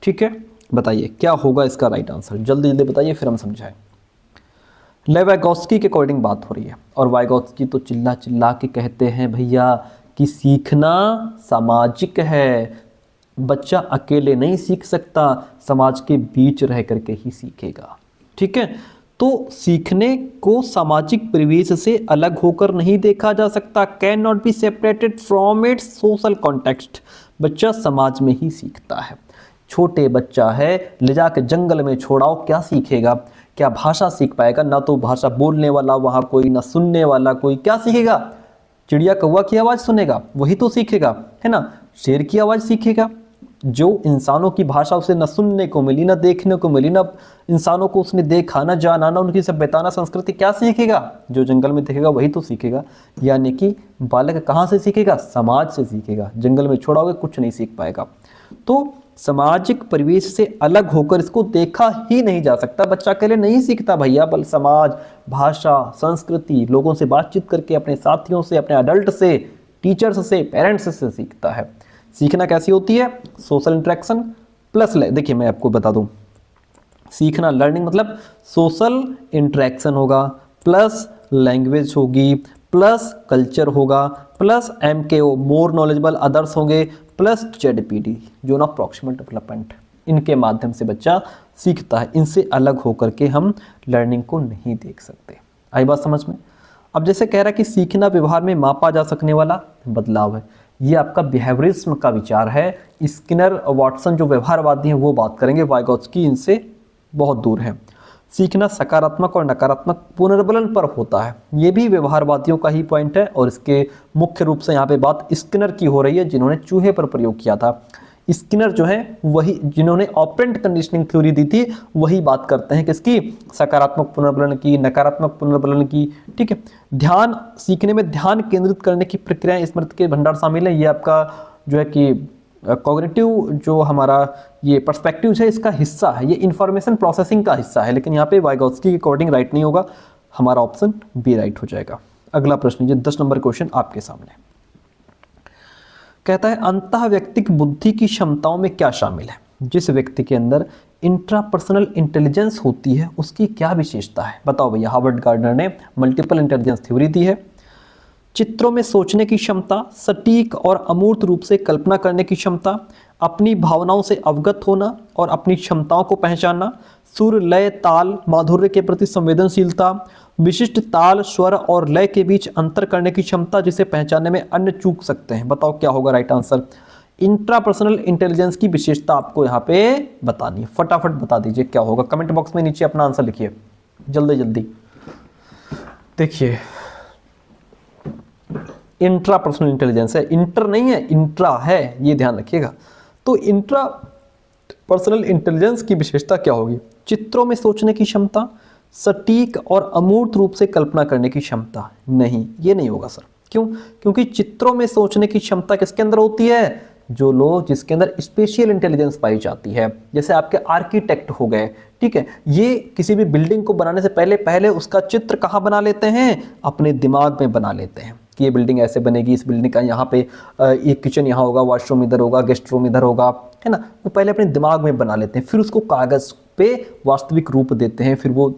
ठीक है। बताइए क्या होगा इसका राइट आंसर, जल्दी जल्दी बताइए, फिर हम समझाएं। लेवागोत्स्की के अकॉर्डिंग बात हो रही है, और वाइगोत्स्की तो चिल्ला चिल्ला के कहते हैं भैया कि सीखना सामाजिक है, बच्चा अकेले नहीं सीख सकता, समाज के बीच रह करके ही सीखेगा, ठीक है। तो सीखने को सामाजिक परिवेश से अलग होकर नहीं देखा जा सकता, can not be separated from its social context. बच्चा समाज में ही सीखता है। छोटे बच्चा है, ले जाकर जंगल में छोड़ाओ, क्या सीखेगा? क्या भाषा सीख पाएगा? ना तो भाषा बोलने वाला वहाँ कोई, ना सुनने वाला कोई, क्या सीखेगा? चिड़िया कौवा की आवाज़ सुनेगा, वही तो सीखेगा, है ना। शेर की आवाज़ सीखेगा। जो इंसानों की भाषा उसे न सुनने को मिली, न देखने को मिली, न इंसानों को उसने देखा, न जाना, न उनकी सभ्यता, न संस्कृति, क्या सीखेगा? जो जंगल में देखेगा वही तो सीखेगा। यानी कि बालक कहाँ से सीखेगा? समाज से सीखेगा। जंगल में छोड़ाओगे कुछ नहीं सीख पाएगा। तो सामाजिक परिवेश से अलग होकर इसको देखा ही नहीं जा सकता। बच्चा अकेले नहीं सीखता भैया, बल समाज, भाषा, संस्कृति, लोगों से बातचीत करके, अपने साथियों से, अपने अडल्ट से, टीचर्स से, पेरेंट्स से सीखता है। सीखना कैसी होती है? सोशल इंटरेक्शन प्लस, देखिए मैं आपको बता दूं, सीखना लर्निंग मतलब सोशल इंटरेक्शन होगा, प्लस लैंग्वेज होगी, प्लस कल्चर होगा, plus MKO more knowledgeable others होंगे, plus ZPD zone of proximal development. इनके माध्यम से बच्चा सीखता है, इनसे अलग होकर के हम लर्निंग को नहीं देख सकते। आई बात समझ में? अब जैसे कह रहा है कि सीखना व्यवहार में मापा जा सकने वाला बदलाव है, ये आपका बिहेवियरिज्म का विचार है। स्किनर वाटसन जो व्यवहारवादी हैं वो बात करेंगे, वाइगोत्स्की इनसे बहुत दूर है। सीखना सकारात्मक और नकारात्मक पुनर्बलन पर होता है, ये भी व्यवहारवादियों का ही पॉइंट है। और इसके मुख्य रूप से यहाँ पे बात स्किनर की हो रही है, जिन्होंने चूहे पर प्रयोग किया था। स्किनर जो है वही जिन्होंने ऑपरेंट कंडीशनिंग थ्योरी दी थी, वही बात करते हैं किसकी, सकारात्मक पुनर्बलन की, नकारात्मक पुनर्बलन की। ठीक है, ध्यान सीखने में ध्यान केंद्रित करने की प्रक्रियाएं स्मृति के भंडार शामिल है। ये आपका जो है कि कॉग्निटिव जो हमारा ये पर्सपेक्टिव है इसका हिस्सा है, ये इंफॉर्मेशन प्रोसेसिंग का हिस्सा है। लेकिन यहाँ पे वाइगोत्स्की के अकॉर्डिंग राइट नहीं होगा, हमारा ऑप्शन बी राइट हो जाएगा। अगला प्रश्न, ये 10 नंबर क्वेश्चन आपके सामने कहता है अंतः व्यक्तिक बुद्धि की क्षमताओं में क्या शामिल है? जिस व्यक्ति के अंदर इंट्रापर्सनल इंटेलिजेंस होती है उसकी क्या विशेषता है? बताओ भैया। हार्वर्ड गार्डनर ने मल्टीपल इंटेलिजेंस थ्योरी दी है। चित्रों में सोचने की क्षमता, सटीक और अमूर्त रूप से कल्पना करने की क्षमता, अपनी भावनाओं से अवगत होना और अपनी क्षमताओं को पहचानना, सुर, लय, ताल, माधुर्य के प्रति संवेदनशीलता, विशिष्ट ताल, स्वर और लय के बीच अंतर करने की क्षमता जिसे पहचानने में अन्य चूक सकते हैं। बताओ क्या होगा राइट आंसर? इंट्रापर्सनल इंटेलिजेंस की विशेषता आपको यहाँ पे बतानी है, फटाफट बता दीजिए क्या होगा। कमेंट बॉक्स में नीचे अपना आंसर लिखिए जल्दी जल्दी। देखिए इंट्रापर्सनल इंटेलिजेंस है, इंटर नहीं है, इंट्रा है, ये ध्यान रखिएगा। तो इंट्रा पर्सनल इंटेलिजेंस की विशेषता क्या होगी? चित्रों में सोचने की क्षमता, सटीक और अमूर्त रूप से कल्पना करने की क्षमता। नहीं, ये नहीं होगा सर। क्यों? क्योंकि चित्रों में सोचने की क्षमता किसके अंदर होती है? जो लोग जिसके अंदर स्पेशियल इंटेलिजेंस पाई जाती है, जैसे आपके आर्किटेक्ट हो गए। ठीक है, ये किसी भी बिल्डिंग को बनाने से पहले उसका चित्र कहाँ बना लेते हैं? अपने दिमाग में बना लेते हैं कि ये बिल्डिंग ऐसे बनेगी, इस बिल्डिंग का यहाँ पे एक किचन यहाँ होगा, वॉशरूम इधर होगा, गेस्ट रूम इधर होगा, है ना। वो पहले अपने दिमाग में बना लेते हैं, फिर उसको कागज़ पे वास्तविक रूप देते हैं, फिर वो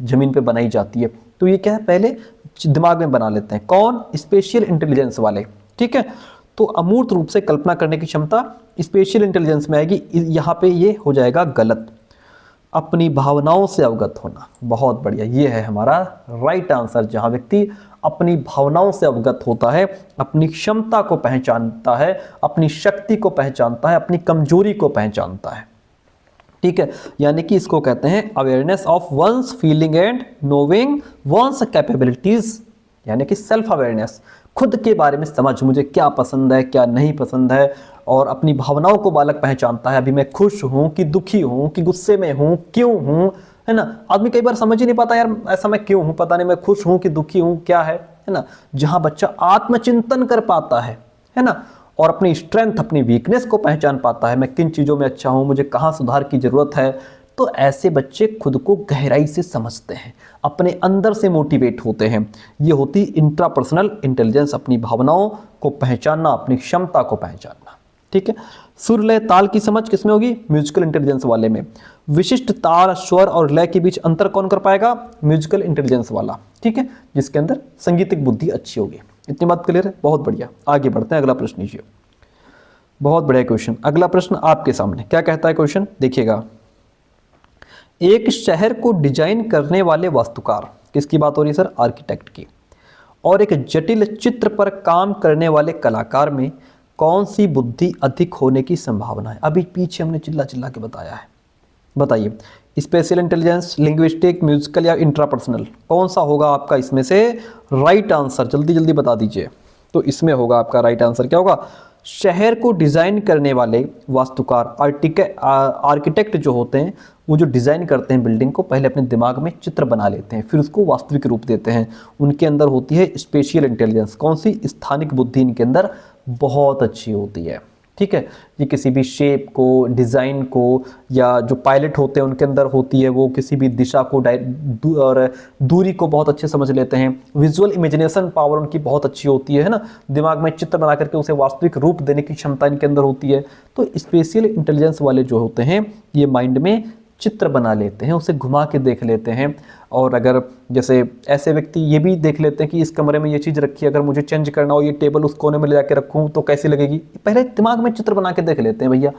ज़मीन पे बनाई जाती है। तो ये क्या है, पहले दिमाग में बना लेते हैं। कौन? स्पेशियल इंटेलिजेंस वाले। ठीक है, तो अमूर्त रूप से कल्पना करने की क्षमता स्पेशियल इंटेलिजेंस में आएगी। यहाँ पे ये हो जाएगा गलत। अपनी भावनाओं से अवगत होना, बहुत बढ़िया, ये है हमारा राइट आंसर। जहाँ व्यक्ति अपनी भावनाओं से अवगत होता है, अपनी क्षमता को पहचानता है, अपनी शक्ति को पहचानता है, अपनी कमजोरी को पहचानता है। ठीक है, यानी कि इसको कहते हैं awareness of one's feeling and knowing one's capabilities, यानी कि सेल्फ अवेयरनेस, खुद के बारे में समझ, मुझे क्या पसंद है क्या नहीं पसंद है, और अपनी भावनाओं को बालक पहचानता है। अभी मैं खुश हूँ कि दुखी हूँ कि गुस्से में हूँ, क्यों हूँ, है ना। आदमी कई बार समझ ही नहीं पाता, यार ऐसा मैं क्यों हूँ, पता नहीं मैं खुश हूँ कि दुखी हूँ, क्या है ना। जहाँ बच्चा आत्मचिंतन कर पाता है ना, और अपनी स्ट्रेंथ अपनी वीकनेस को पहचान पाता है, मैं किन चीज़ों में अच्छा हूँ, मुझे कहाँ सुधार की ज़रूरत है, तो ऐसे बच्चे खुद को गहराई से समझते हैं, अपने अंदर से मोटिवेट होते हैं। ये होती इंट्रापर्सनल इंटेलिजेंस, अपनी भावनाओं को पहचानना, अपनी क्षमता को पहचानना। ठीक है, सुर, लय, ताल की समझ किसमें होगी? म्यूजिकल इंटेलिजेंस वाले में। विशिष्ट ताल, स्वर और लय के बीच अंतर कौन कर पाएगा? म्यूजिकल इंटेलिजेंस वाला। ठीक है, जिसके अंदर संगीतिक बुद्धि अच्छी होगी। इतनी बात क्लियर है? बहुत बढ़िया, आगे बढ़ते हैं। अगला प्रश्न लीजिए, बहुत बढ़िया क्वेश्चन। अगला प्रश्न आपके सामने क्या कहता है क्वेश्चन, देखिएगा। एक शहर को डिजाइन करने वाले वास्तुकार, किसकी बात हो रही है सर? आर्किटेक्ट की। और एक जटिल चित्र पर काम करने वाले कलाकार में कौन सी बुद्धि अधिक होने की संभावना है? अभी पीछे हमने चिल्ला चिल्ला के बताया है, बताइए। स्पेशल इंटेलिजेंस, लिंग्विस्टिक, म्यूजिकल या इंट्रापर्सनल, कौन सा होगा आपका इसमें से राइट आंसर? जल्दी जल्दी बता दीजिए। तो इसमें होगा आपका राइट आंसर क्या होगा? शहर को डिज़ाइन करने वाले वास्तुकार, आर्किटेक्ट जो होते हैं, वो जो डिज़ाइन करते हैं बिल्डिंग को, पहले अपने दिमाग में चित्र बना लेते हैं, फिर उसको वास्तविक रूप देते हैं। उनके अंदर होती है स्पेशियल इंटेलिजेंस। कौन सी? स्थानिक बुद्धि इनके अंदर बहुत अच्छी होती है। ठीक है, ये किसी भी शेप को, डिज़ाइन को, या जो पायलट होते हैं उनके अंदर होती है, वो किसी भी दिशा को और दूरी को बहुत अच्छे समझ लेते हैं। विजुअल इमेजिनेशन पावर उनकी बहुत अच्छी होती है ना, दिमाग में चित्र बना करके उसे वास्तविक रूप देने की क्षमता इनके अंदर होती है। तो स्पेशल इंटेलिजेंस वाले जो होते हैं, ये माइंड में चित्र बना लेते हैं, उसे घुमा के देख लेते हैं। और अगर जैसे ऐसे व्यक्ति ये भी देख लेते हैं कि इस कमरे में ये चीज़ रखी है, अगर मुझे चेंज करना हो, ये टेबल उस कोने में ले जाके रखूँ तो कैसी लगेगी, पहले दिमाग में चित्र बना के देख लेते हैं भैया।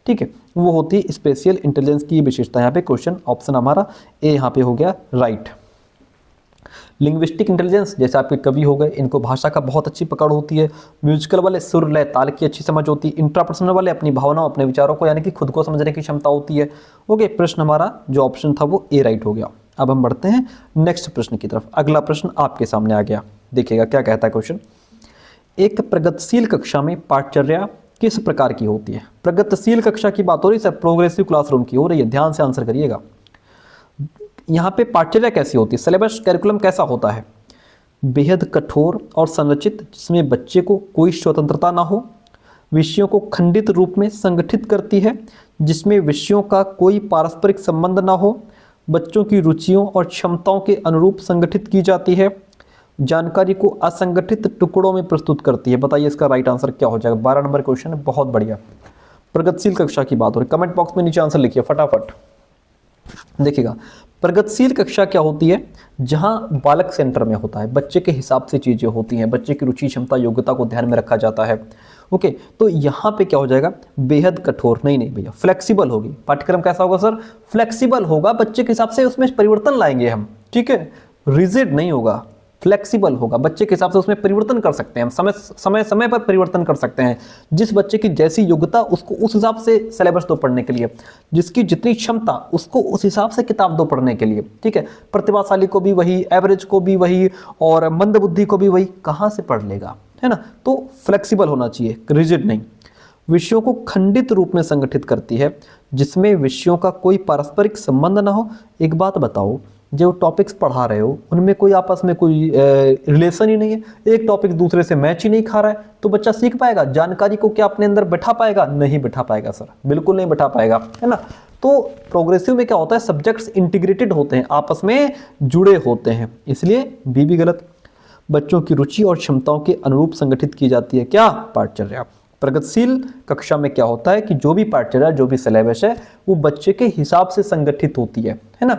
ठीक है, वो होती है स्पेशियल इंटेलिजेंस की विशेषता। यहाँ पे क्वेश्चन ऑप्शन हमारा ए यहाँ पे हो गया राइट। लिंग्विस्टिक इंटेलिजेंस, जैसे आपके कवि हो गए, इनको भाषा का बहुत अच्छी पकड़ होती है। म्यूजिकल वाले सुर लय ताल की अच्छी समझ होती है। इंट्रापर्सनल वाले अपनी भावनाओं अपने विचारों को यानी कि खुद को समझने की क्षमता होती है। ओके, प्रश्न हमारा जो ऑप्शन था वो ए राइट हो गया। अब हम बढ़ते हैं नेक्स्ट प्रश्न की तरफ। अगला प्रश्न आपके सामने आ गया, देखिएगा क्या कहता है क्वेश्चन। एक प्रगतिशील कक्षा में पाठचर्या किस प्रकार की होती है? प्रगतिशील कक्षा की बात हो रही है सर, प्रोग्रेसिव क्लासरूम की हो रही है, ध्यान से आंसर करिएगा। यहाँ पे पाठचर्या कैसी होती है, सिलेबस कैरिकुलम कैसा होता है? बेहद कठोर और संरचित, जिसमें बच्चे को कोई स्वतंत्रता ना हो, विषयों को खंडित रूप में संगठित करती है, जिसमें विषयों का कोई पारस्परिक संबंध ना हो, बच्चों की रुचियों और क्षमताओं के अनुरूप संगठित की जाती है, जानकारी को असंगठित टुकड़ों में प्रस्तुत करती है। बताइए इसका राइट आंसर क्या हो जाएगा? 12 नंबर क्वेश्चन है, बहुत बढ़िया। प्रगतिशील कक्षा की बात हो रही, कमेंट बॉक्स में नीचे आंसर लिखिए फटाफट। देखिएगा, प्रगतिशील कक्षा क्या होती है? जहां बालक सेंटर में होता है, बच्चे के हिसाब से चीजें होती हैं, बच्चे की रुचि क्षमता योग्यता को ध्यान में रखा जाता है। ओके, तो यहाँ पे क्या हो जाएगा? बेहद कठोर नहीं भैया, फ्लेक्सिबल होगी। पाठ्यक्रम कैसा होगा सर? फ्लेक्सिबल होगा, बच्चे के हिसाब से उसमें परिवर्तन लाएंगे हम, ठीक है, रिजिड नहीं होगा, फ्लेक्सिबल होगा, बच्चे के हिसाब से उसमें परिवर्तन कर सकते हैं हम, समय पर परिवर्तन कर सकते हैं। जिस बच्चे की जैसी योग्यता उसको उस हिसाब से सिलेबस दो पढ़ने के लिए, जिसकी जितनी क्षमता उसको उस हिसाब से किताब दो पढ़ने के लिए, ठीक है। प्रतिभाशाली को भी वही, एवरेज को भी वही, और मंदबुद्धि को भी वही, कहाँ से पढ़ लेगा, है ना। तो फ्लेक्सिबल होना चाहिए, रिजिड नहीं। विषयों को खंडित रूप में संगठित करती है, जिसमें विषयों का कोई पारस्परिक संबंध ना हो। एक बात बताओ, जो टॉपिक्स पढ़ा रहे हो उनमें कोई आपस में कोई रिलेशन ही नहीं है, एक टॉपिक दूसरे से मैच ही नहीं खा रहा है, तो बच्चा सीख पाएगा? जानकारी को क्या अपने अंदर बैठा पाएगा? नहीं बैठा पाएगा सर, बिल्कुल नहीं बैठा पाएगा, है ना। तो प्रोग्रेसिव में क्या होता है? सब्जेक्ट्स इंटीग्रेटेड होते हैं, आपस में जुड़े होते हैं, इसलिए बी भी गलत। बच्चों की रुचि और क्षमताओं के अनुरूप संगठित की जाती है क्या? पाठचर्या। प्रगतिशील कक्षा में क्या होता है कि जो भी पाठचर्या, जो भी सिलेबस है, वो बच्चे के हिसाब से संगठित होती है ना।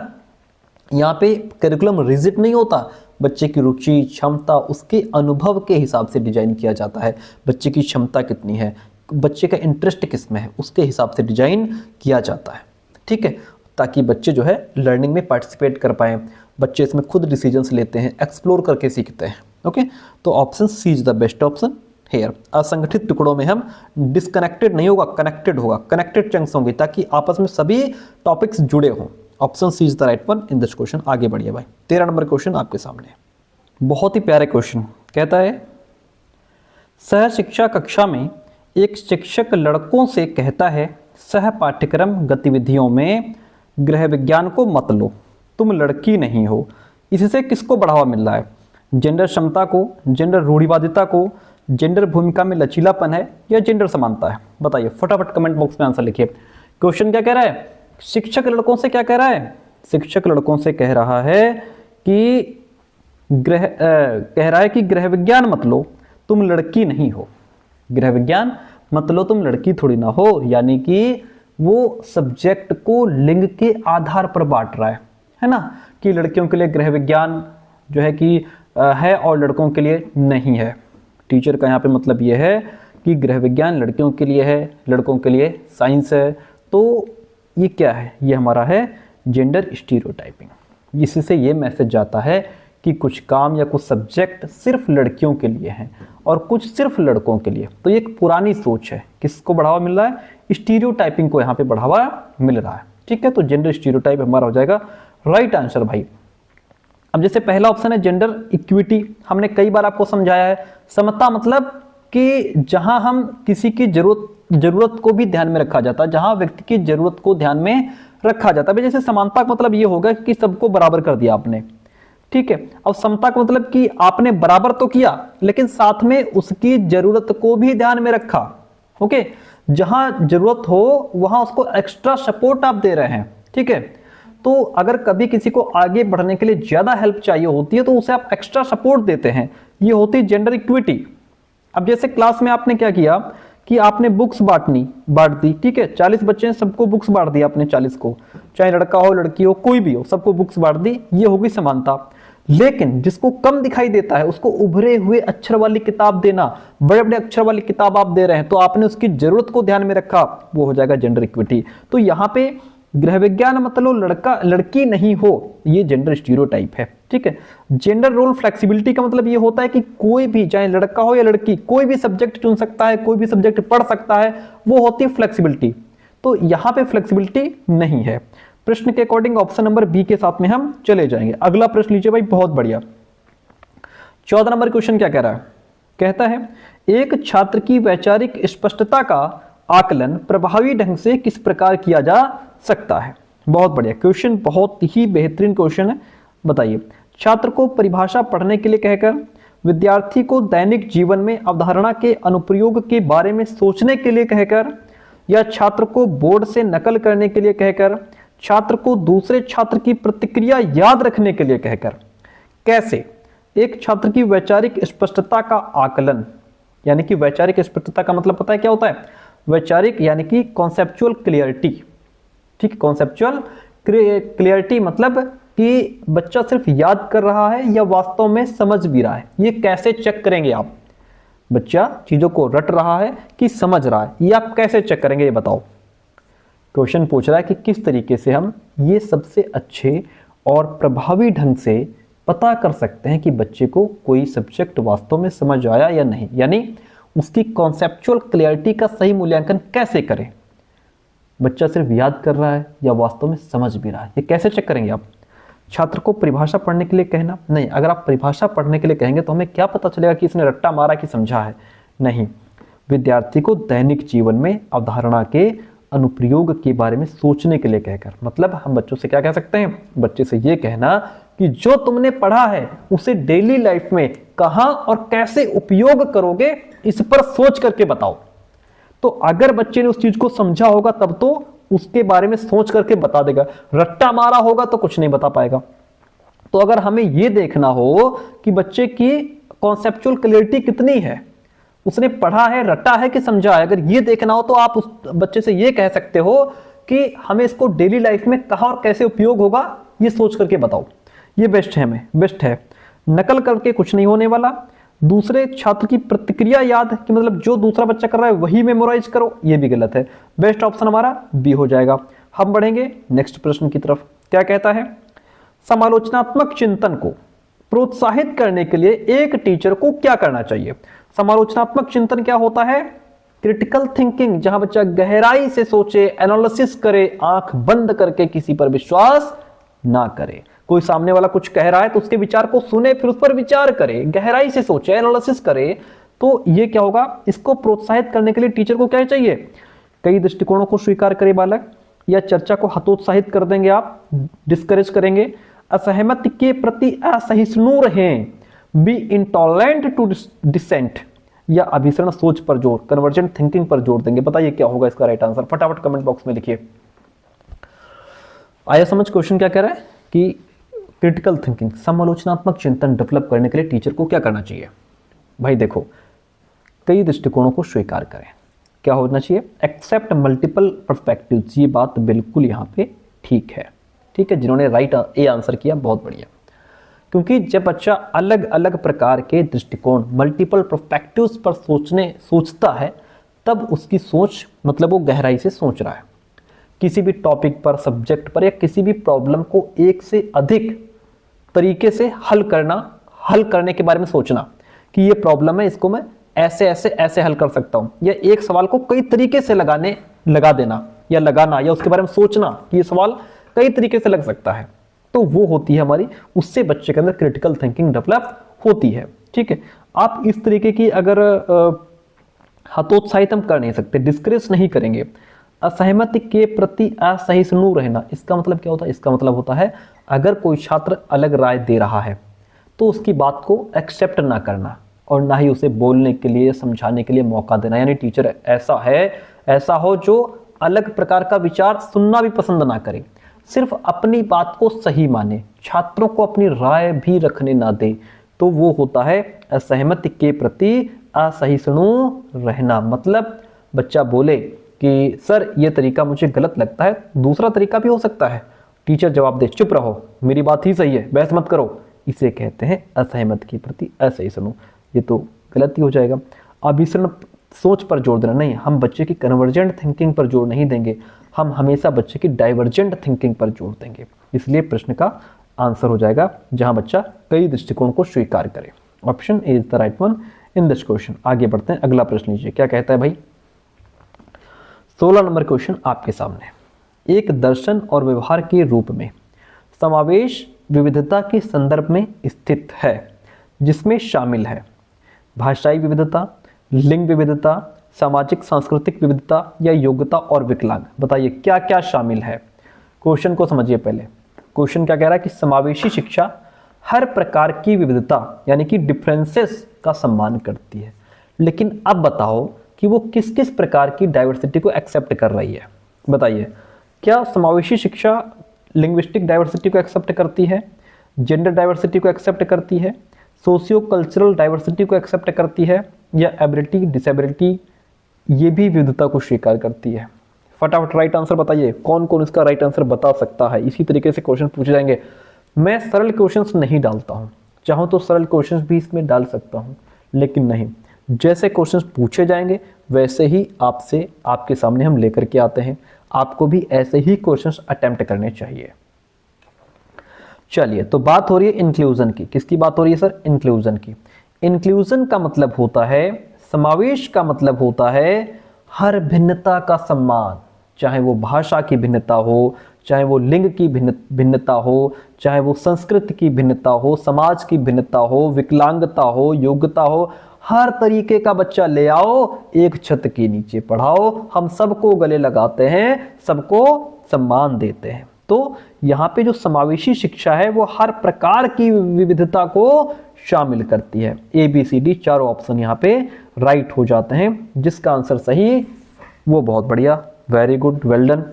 यहाँ पे करिकुलम रिजिड नहीं होता, बच्चे की रुचि क्षमता उसके अनुभव के हिसाब से डिजाइन किया जाता है। बच्चे की क्षमता कितनी है, बच्चे का इंटरेस्ट किस में है, उसके हिसाब से डिजाइन किया जाता है, ठीक है, ताकि बच्चे जो है लर्निंग में पार्टिसिपेट कर पाएँ। बच्चे इसमें खुद डिसीजंस लेते हैं, एक्सप्लोर करके सीखते हैं। ओके, तो option C is the best option here. असंगठित टुकड़ों में हम डिस्कनेक्टेड नहीं होगा, कनेक्टेड होगा, कनेक्टेड चंक्स होंगे, ताकि आपस में सभी टॉपिक्स जुड़े हों। Option C is the right one in this question. आगे बढ़िए भाई, 13 नंबर क्वेश्चन आपके सामने, बहुत ही प्यारे क्वेश्चन। कहता है, सह शिक्षा कक्षा में एक शिक्षक लड़कों से कहता है, सह पाठ्यक्रम गतिविधियों में गृह विज्ञान को मत लो, तुम लड़की नहीं हो। इससे किसको बढ़ावा मिल रहा है? जेंडर क्षमता को, जेंडर रूढ़िवादिता को, जेंडर भूमिका में लचीलापन है, या जेंडर समानता है? बताइए फटाफट कमेंट बॉक्स में आंसर लिखिए। क्वेश्चन क्या कह रहा है? शिक्षक लड़कों से क्या कह रहा है? शिक्षक लड़कों से कह रहा है कि गृह विज्ञान मत लो, तुम लड़की नहीं हो। गृह विज्ञान मत लो, तुम लड़की थोड़ी ना हो, यानी कि वो सब्जेक्ट को लिंग के आधार पर बांट रहा है ना, कि लड़कियों के लिए गृह विज्ञान जो है कि है और लड़कों के लिए नहीं है। टीचर का यहाँ पे मतलब ये है कि गृह विज्ञान लड़कियों के लिए है, लड़कों के लिए साइंस है। तो ये क्या है? ये हमारा है जेंडर स्टीरियोटाइपिंग। इससे ये मैसेज जाता है कि कुछ काम या कुछ सब्जेक्ट सिर्फ लड़कियों के लिए हैं और कुछ सिर्फ लड़कों के लिए। तो ये एक पुरानी सोच है। किसको बढ़ावा मिल रहा है? स्टीरियोटाइपिंग को यहाँ पे बढ़ावा मिल रहा है, ठीक है। तो जेंडर स्टीरियोटाइप हमारा हो जाएगा राइट आंसर भाई। अब जैसे पहला ऑप्शन है जेंडर इक्विटी, हमने कई बार आपको समझाया है। समता मतलब कि जहां हम किसी की जरूरत को भी ध्यान में रखा जाता है, जहां व्यक्ति की जरूरत को ध्यान में रखा जाता है। जैसे समानता का मतलब ये होगा कि सबको बराबर कर दिया आपने, ठीक है। अब समता का मतलब कि आपने बराबर तो किया, लेकिन साथ में उसकी जरूरत को भी ध्यान में रखा। ओके, जहां जरूरत हो वहां उसको एक्स्ट्रा सपोर्ट आप दे रहे हैं, ठीक है। तो अगर कभी किसी को आगे बढ़ने के लिए ज्यादा हेल्प चाहिए होती है तो उसे आप एक्स्ट्रा सपोर्ट देते हैं, ये होती है जेंडर इक्विटी। अब जैसे क्लास में आपने क्या किया कि आपने बुक्स बांट दी, ठीक है। 40 बच्चे हैं, सबको बुक्स बांट दी आपने 40 को, चाहे लड़का हो लड़की हो कोई भी हो, सबको बुक्स बांट दी, ये होगी समानता। लेकिन जिसको कम दिखाई देता है उसको उभरे हुए अक्षर वाली किताब देना, बड़े बड़े अक्षर वाली किताब आप दे रहे हैं तो आपने उसकी जरूरत को ध्यान में रखा, वो हो जाएगा जेंडर इक्विटी। तो यहाँ पे गृह विज्ञान मतलब लड़का लड़की नहीं हो, ये जेंडर स्टीरियोटाइप है, ठीक है। जेंडर रोल फ्लेक्सिबिलिटी का मतलब ये होता है कि कोई भी, चाहे लड़का हो या लड़की, कोई भी सब्जेक्ट चुन सकता है, कोई भी सब्जेक्ट पढ़ सकता है, वो होती है फ्लेक्सिबिलिटी। तो यहाँ पे फ्लेक्सिबिलिटी नहीं है। प्रश्न के अकॉर्डिंग ऑप्शन नंबर बी के साथ में हम चले जाएंगे। अगला प्रश्न लीजिए भाई, बहुत बढ़िया। 14 नंबर क्वेश्चन क्या कह रहा है? कहता है एक छात्र की वैचारिक स्पष्टता का आकलन प्रभावी ढंग से किस प्रकार किया जा सकता है। बहुत बढ़िया क्वेश्चन, बहुत ही बेहतरीन क्वेश्चन है। बताइए, छात्र को परिभाषा पढ़ने के लिए कहकर, विद्यार्थी को दैनिक जीवन में अवधारणा के अनुप्रयोग के बारे में सोचने के लिए कहकर, या छात्र को बोर्ड से नकल करने के लिए कहकर, छात्र को दूसरे छात्र की प्रतिक्रिया याद रखने के लिए कहकर। कैसे? एक छात्र की वैचारिक स्पष्टता का आकलन, यानी कि वैचारिक स्पष्टता का मतलब पता है क्या होता है? वैचारिक यानी कि कॉन्सेप्चुअल क्लियरिटी, ठीक। कॉन्सेप्चुअल क्लियरिटी मतलब कि बच्चा सिर्फ याद कर रहा है या वास्तव में समझ भी रहा है। ये कैसे चेक करेंगे आप? बच्चा चीजों को रट रहा है कि समझ रहा है, ये आप कैसे चेक करेंगे ये बताओ। क्वेश्चन पूछ रहा है कि किस तरीके से हम ये सबसे अच्छे और प्रभावी ढंग से पता कर सकते हैं कि बच्चे को कोई सब्जेक्ट वास्तव में समझ आया या नहीं, यानी उसकी कॉन्सेप्चुअल क्लियरिटी का सही मूल्यांकन कैसे करें। बच्चा सिर्फ याद कर रहा है या वास्तव में समझ भी रहा है, ये कैसे चेक करेंगे आप? छात्र को परिभाषा पढ़ने के लिए कहना नहीं, अगर आप परिभाषा पढ़ने के लिए कहेंगे तो हमें क्या पता चलेगा कि इसने रट्टा मारा कि समझा है? नहीं। विद्यार्थी को दैनिक जीवन में अवधारणा के अनुप्रयोग के बारे में सोचने के लिए कहकर, मतलब हम बच्चों से क्या कह सकते हैं? बच्चे से ये कहना कि जो तुमने पढ़ा है उसे डेली लाइफ में कहां और कैसे उपयोग करोगे, इस पर सोच करके बताओ। तो अगर बच्चे ने उस चीज को समझा होगा तब तो उसके बारे में सोच करके बता देगा, रट्टा मारा होगा तो कुछ नहीं बता पाएगा। तो अगर हमें यह देखना हो कि बच्चे की कॉन्सेप्चुअल क्लियरिटी कितनी है, उसने पढ़ा है, रटा है कि समझा है, अगर ये देखना हो तो आप उस बच्चे से ये कह सकते हो कि हमें इसको डेली लाइफ में कहां और कैसे उपयोग होगा ये सोच करके बताओ। ये बेस्ट है, हमें बेस्ट है। नकल करके कुछ नहीं होने वाला। दूसरे छात्र की प्रतिक्रिया याद, कि मतलब जो दूसरा बच्चा कर रहा है वही मेमोराइज करो, ये भी गलत है। बेस्ट ऑप्शन हमारा बी हो जाएगा। हम बढ़ेंगे नेक्स्ट प्रश्न की तरफ। क्या कहता है? समालोचनात्मक चिंतन को प्रोत्साहित करने के लिए एक टीचर को क्या करना चाहिए? समालोचनात्मक चिंतन क्या होता है? क्रिटिकल थिंकिंग, जहां बच्चा गहराई से सोचे, एनालिसिस करे, आंख बंद करके किसी पर विश्वास ना करे। कोई सामने वाला कुछ कह रहा है तो उसके विचार को सुने, फिर उस पर विचार करे, गहराई से सोचे, एनालिसिस करे। तो ये क्या होगा? इसको प्रोत्साहित करने के लिए टीचर को क्या चाहिए? कई दृष्टिकोणों को स्वीकार करे बालक, या चर्चा को हतोत्साहित कर देंगे आप, डिस्करेज करेंगे, असहमत के प्रति असहिष्णु रहें, बी इंटॉलरेंट टू डिसेंट, या अभिसरण सोच पर जोर, कन्वर्जेंट थिंकिंग पर जोर देंगे। बताइए क्या होगा इसका राइट आंसर? फटाफट कमेंट बॉक्स में लिखिए। आया समझ क्वेश्चन क्या कह रहा है कि क्रिटिकल थिंकिंग, समालोचनात्मक चिंतन डेवलप करने के लिए टीचर को क्या करना चाहिए? भाई देखो, कई दृष्टिकोणों को स्वीकार करें। क्या होना चाहिए? Accept multiple perspectives. ये बात बिल्कुल यहाँ पे ठीक है, ठीक है। जिन्होंने राइट ए आंसर किया बहुत बढ़िया, क्योंकि जब बच्चा अलग अलग प्रकार के दृष्टिकोण, मल्टीपल पर्सपेक्टिव्स पर सोचता है, तब उसकी सोच मतलब वो गहराई से सोच रहा है। किसी भी टॉपिक पर, सब्जेक्ट पर, या किसी भी प्रॉब्लम को एक से अधिक तरीके से हल करने के बारे में सोचना कि ये प्रॉब्लम है, इसको मैं ऐसे ऐसे ऐसे हल कर सकता हूं, या एक सवाल को कई तरीके से लगा देना या लगाना, या उसके बारे में सोचना कि ये सवाल कई तरीके से लग सकता है। तो वो होती है हमारी, उससे बच्चे के अंदर क्रिटिकल थिंकिंग डेवलप होती है, ठीक है। आप इस तरीके की अगर हतोत्साहित हम कर नहीं सकते, डिस्करेज नहीं करेंगे। असहमत के प्रति असहिष्णु रहना, इसका मतलब क्या होता है? इसका मतलब होता है अगर कोई छात्र अलग राय दे रहा है तो उसकी बात को एक्सेप्ट ना करना, और ना ही उसे बोलने के लिए, समझाने के लिए मौका देना। यानी टीचर ऐसा हो जो अलग प्रकार का विचार सुनना भी पसंद ना करे, सिर्फ अपनी बात को सही माने, छात्रों को अपनी राय भी रखने ना दे, तो वो होता है असहमत के प्रति असहिष्णु रहना। मतलब बच्चा बोले कि सर ये तरीका मुझे गलत लगता है, दूसरा तरीका भी हो सकता है, टीचर जवाब दे चुप रहो, मेरी बात ही सही है, बहस मत करो, इसे कहते हैं असहमत के प्रति असहिष्णु। ये तो गलत ही हो जाएगा। अभिसरण सोच पर जोर देना नहीं, हम बच्चे की कन्वर्जेंट थिंकिंग पर जोर नहीं देंगे, हम हमेशा बच्चे की डाइवर्जेंट थिंकिंग पर जोर देंगे। इसलिए प्रश्न का आंसर हो जाएगा जहां बच्चा कई दृष्टिकोण को स्वीकार करे। Option A is the right one in this question. आगे बढ़ते हैं, अगला प्रश्न लीजिए क्या कहता है भाई। 16 नंबर क्वेश्चन आपके सामने। एक दर्शन और व्यवहार के रूप में समावेश विविधता के संदर्भ में स्थित है, जिसमें शामिल है भाषाई विविधता, लिंग विविधता, सामाजिक सांस्कृतिक विविधता या योग्यता और विकलांग। बताइए क्या क्या शामिल है। क्वेश्चन को समझिए पहले। क्वेश्चन क्या कह रहा है कि समावेशी शिक्षा हर प्रकार की विविधता यानी कि डिफरेंसेस का सम्मान करती है, लेकिन अब बताओ कि वो किस किस प्रकार की डाइवर्सिटी को एक्सेप्ट कर रही है। बताइए क्या समावेशी शिक्षा लिंग्विस्टिक डाइवर्सिटी को एक्सेप्ट करती है, जेंडर डाइवर्सिटी को एक्सेप्ट करती है, सोशियो कल्चरल डाइवर्सिटी को एक्सेप्ट करती है, या एबिलिटी डिसेबिलिटी ये भी विविधता को स्वीकार करती है। फटाफट राइट आंसर बताइए, कौन कौन इसका राइट आंसर बता सकता है। इसी तरीके से क्वेश्चन पूछे जाएंगे। मैं सरल क्वेश्चंस नहीं डालता हूं, चाहूं तो सरल क्वेश्चंस भी इसमें डाल सकता हूं, लेकिन नहीं, जैसे क्वेश्चंस पूछे जाएंगे वैसे ही आपसे आपके सामने हम लेकर के आते हैं। आपको भी ऐसे ही क्वेश्चंस अटेम्प्ट करने चाहिए। चलिए तो बात हो रही है इंक्लूजन की। किसकी बात हो रही है सर? इंक्लूजन की। इंक्लूजन का मतलब होता है, समावेश का मतलब होता है हर भिन्नता का सम्मान, चाहे वो भाषा की भिन्नता हो, चाहे वो लिंग की भिन्नता हो, चाहे वो संस्कृति की भिन्नता हो, समाज की भिन्नता हो, विकलांगता हो, योग्यता हो, हर तरीके का बच्चा ले आओ, एक छत के नीचे पढ़ाओ, हम सबको गले लगाते हैं, सबको सम्मान देते हैं। तो यहाँ पे जो समावेशी शिक्षा है वो हर प्रकार की विविधता को शामिल करती है। ए बी सी डी चारों ऑप्शन यहाँ पे राइट हो जाते हैं। जिसका आंसर सही वो बहुत बढ़िया, very good, well done.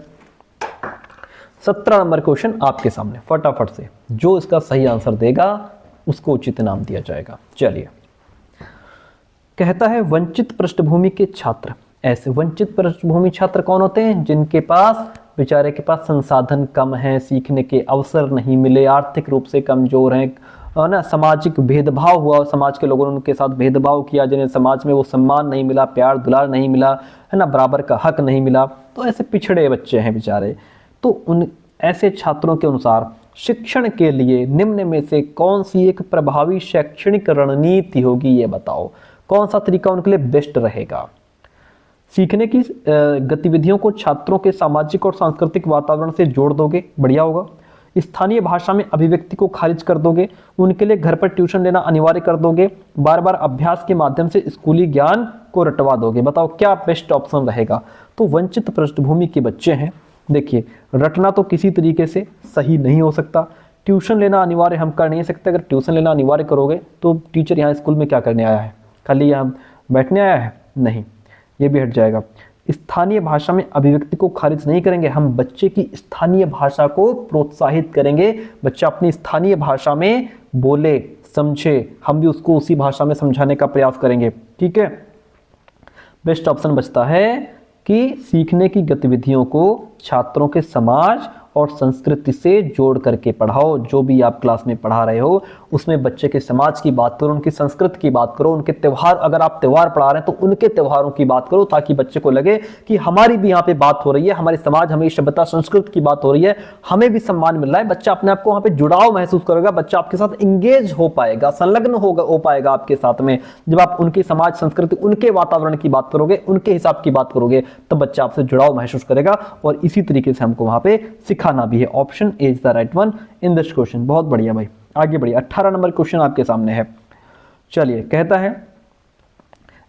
17 number question आपके सामने, फटाफट से जो इसका सही आंसर देगा उसको उचित इनाम दिया जाएगा। चलिए कहता है वंचित पृष्ठभूमि के छात्र। ऐसे वंचित पृष्ठभूमि छात्र कौन होते हैं? जिनके पास बेचारे के पास संसाधन कम है, सीखने के अवसर नहीं मिले, आर्थिक रूप से कमजोर हैं, है ना, सामाजिक भेदभाव हुआ, समाज के लोगों ने उनके साथ भेदभाव किया, जिन्हें समाज में वो सम्मान नहीं मिला, प्यार दुलार नहीं मिला, है ना, बराबर का हक नहीं मिला। तो ऐसे पिछड़े बच्चे हैं बेचारे। तो उन ऐसे छात्रों के अनुसार शिक्षण के लिए निम्न में से कौन सी एक प्रभावी शैक्षणिक रणनीति होगी, ये बताओ। कौन सा तरीका उनके लिए बेस्ट रहेगा? सीखने की गतिविधियों को छात्रों के सामाजिक और सांस्कृतिक वातावरण से जोड़ दोगे, बढ़िया होगा। स्थानीय भाषा में अभिव्यक्ति को खारिज कर दोगे, उनके लिए घर पर ट्यूशन लेना अनिवार्य कर दोगे, बार बार अभ्यास के माध्यम से स्कूली ज्ञान को रटवा दोगे। बताओ क्या बेस्ट ऑप्शन रहेगा। तो वंचित पृष्ठभूमि के बच्चे हैं, देखिए रटना तो किसी तरीके से सही नहीं हो सकता, ट्यूशन लेना अनिवार्य हम कर नहीं सकते। अगर ट्यूशन लेना अनिवार्य करोगे तो टीचर यहाँ स्कूल में क्या करने आया है? खाली यहाँ बैठने आया है? नहीं, ये भी हट जाएगा। स्थानीय भाषा में अभिव्यक्ति को खारिज नहीं करेंगे, हम बच्चे की स्थानीय भाषा को प्रोत्साहित करेंगे। बच्चा अपनी स्थानीय भाषा में बोले, समझे, हम भी उसको उसी भाषा में समझाने का प्रयास करेंगे। ठीक है, बेस्ट ऑप्शन बचता है कि सीखने की गतिविधियों को छात्रों के समाज और संस्कृति से जोड़ करके पढ़ाओ। जो भी आप क्लास में पढ़ा रहे हो उसमें बच्चे के समाज की बात करो, उनकी संस्कृति की बात करो, उनके त्यौहार, अगर आप त्यौहार पढ़ा रहे हैं तो उनके त्योहारों की बात करो, ताकि बच्चे को लगे कि हमारी भी यहाँ पे बात हो रही है, हमारे समाज, हमारी सभ्यता संस्कृति की बात हो रही है, हमें भी सम्मान मिल रहा है। बच्चा अपने आप को वहाँ पे जुड़ाव महसूस करेगा, बच्चा आपके साथ इंगेज हो पाएगा, संलग्न हो पाएगा आपके साथ में। जब आप उनकी समाज संस्कृति, उनके वातावरण की बात करोगे, उनके हिसाब की बात करोगे, तब बच्चा आपसे जुड़ाव महसूस करेगा। और इसी तरीके से हमको वहाँ पे सिखाना भी है। Option A is the right one in this question. बहुत बढ़िया भाई, आगे बढ़िए। 18 नंबर क्वेश्चन आपके सामने है। चलिए कहता है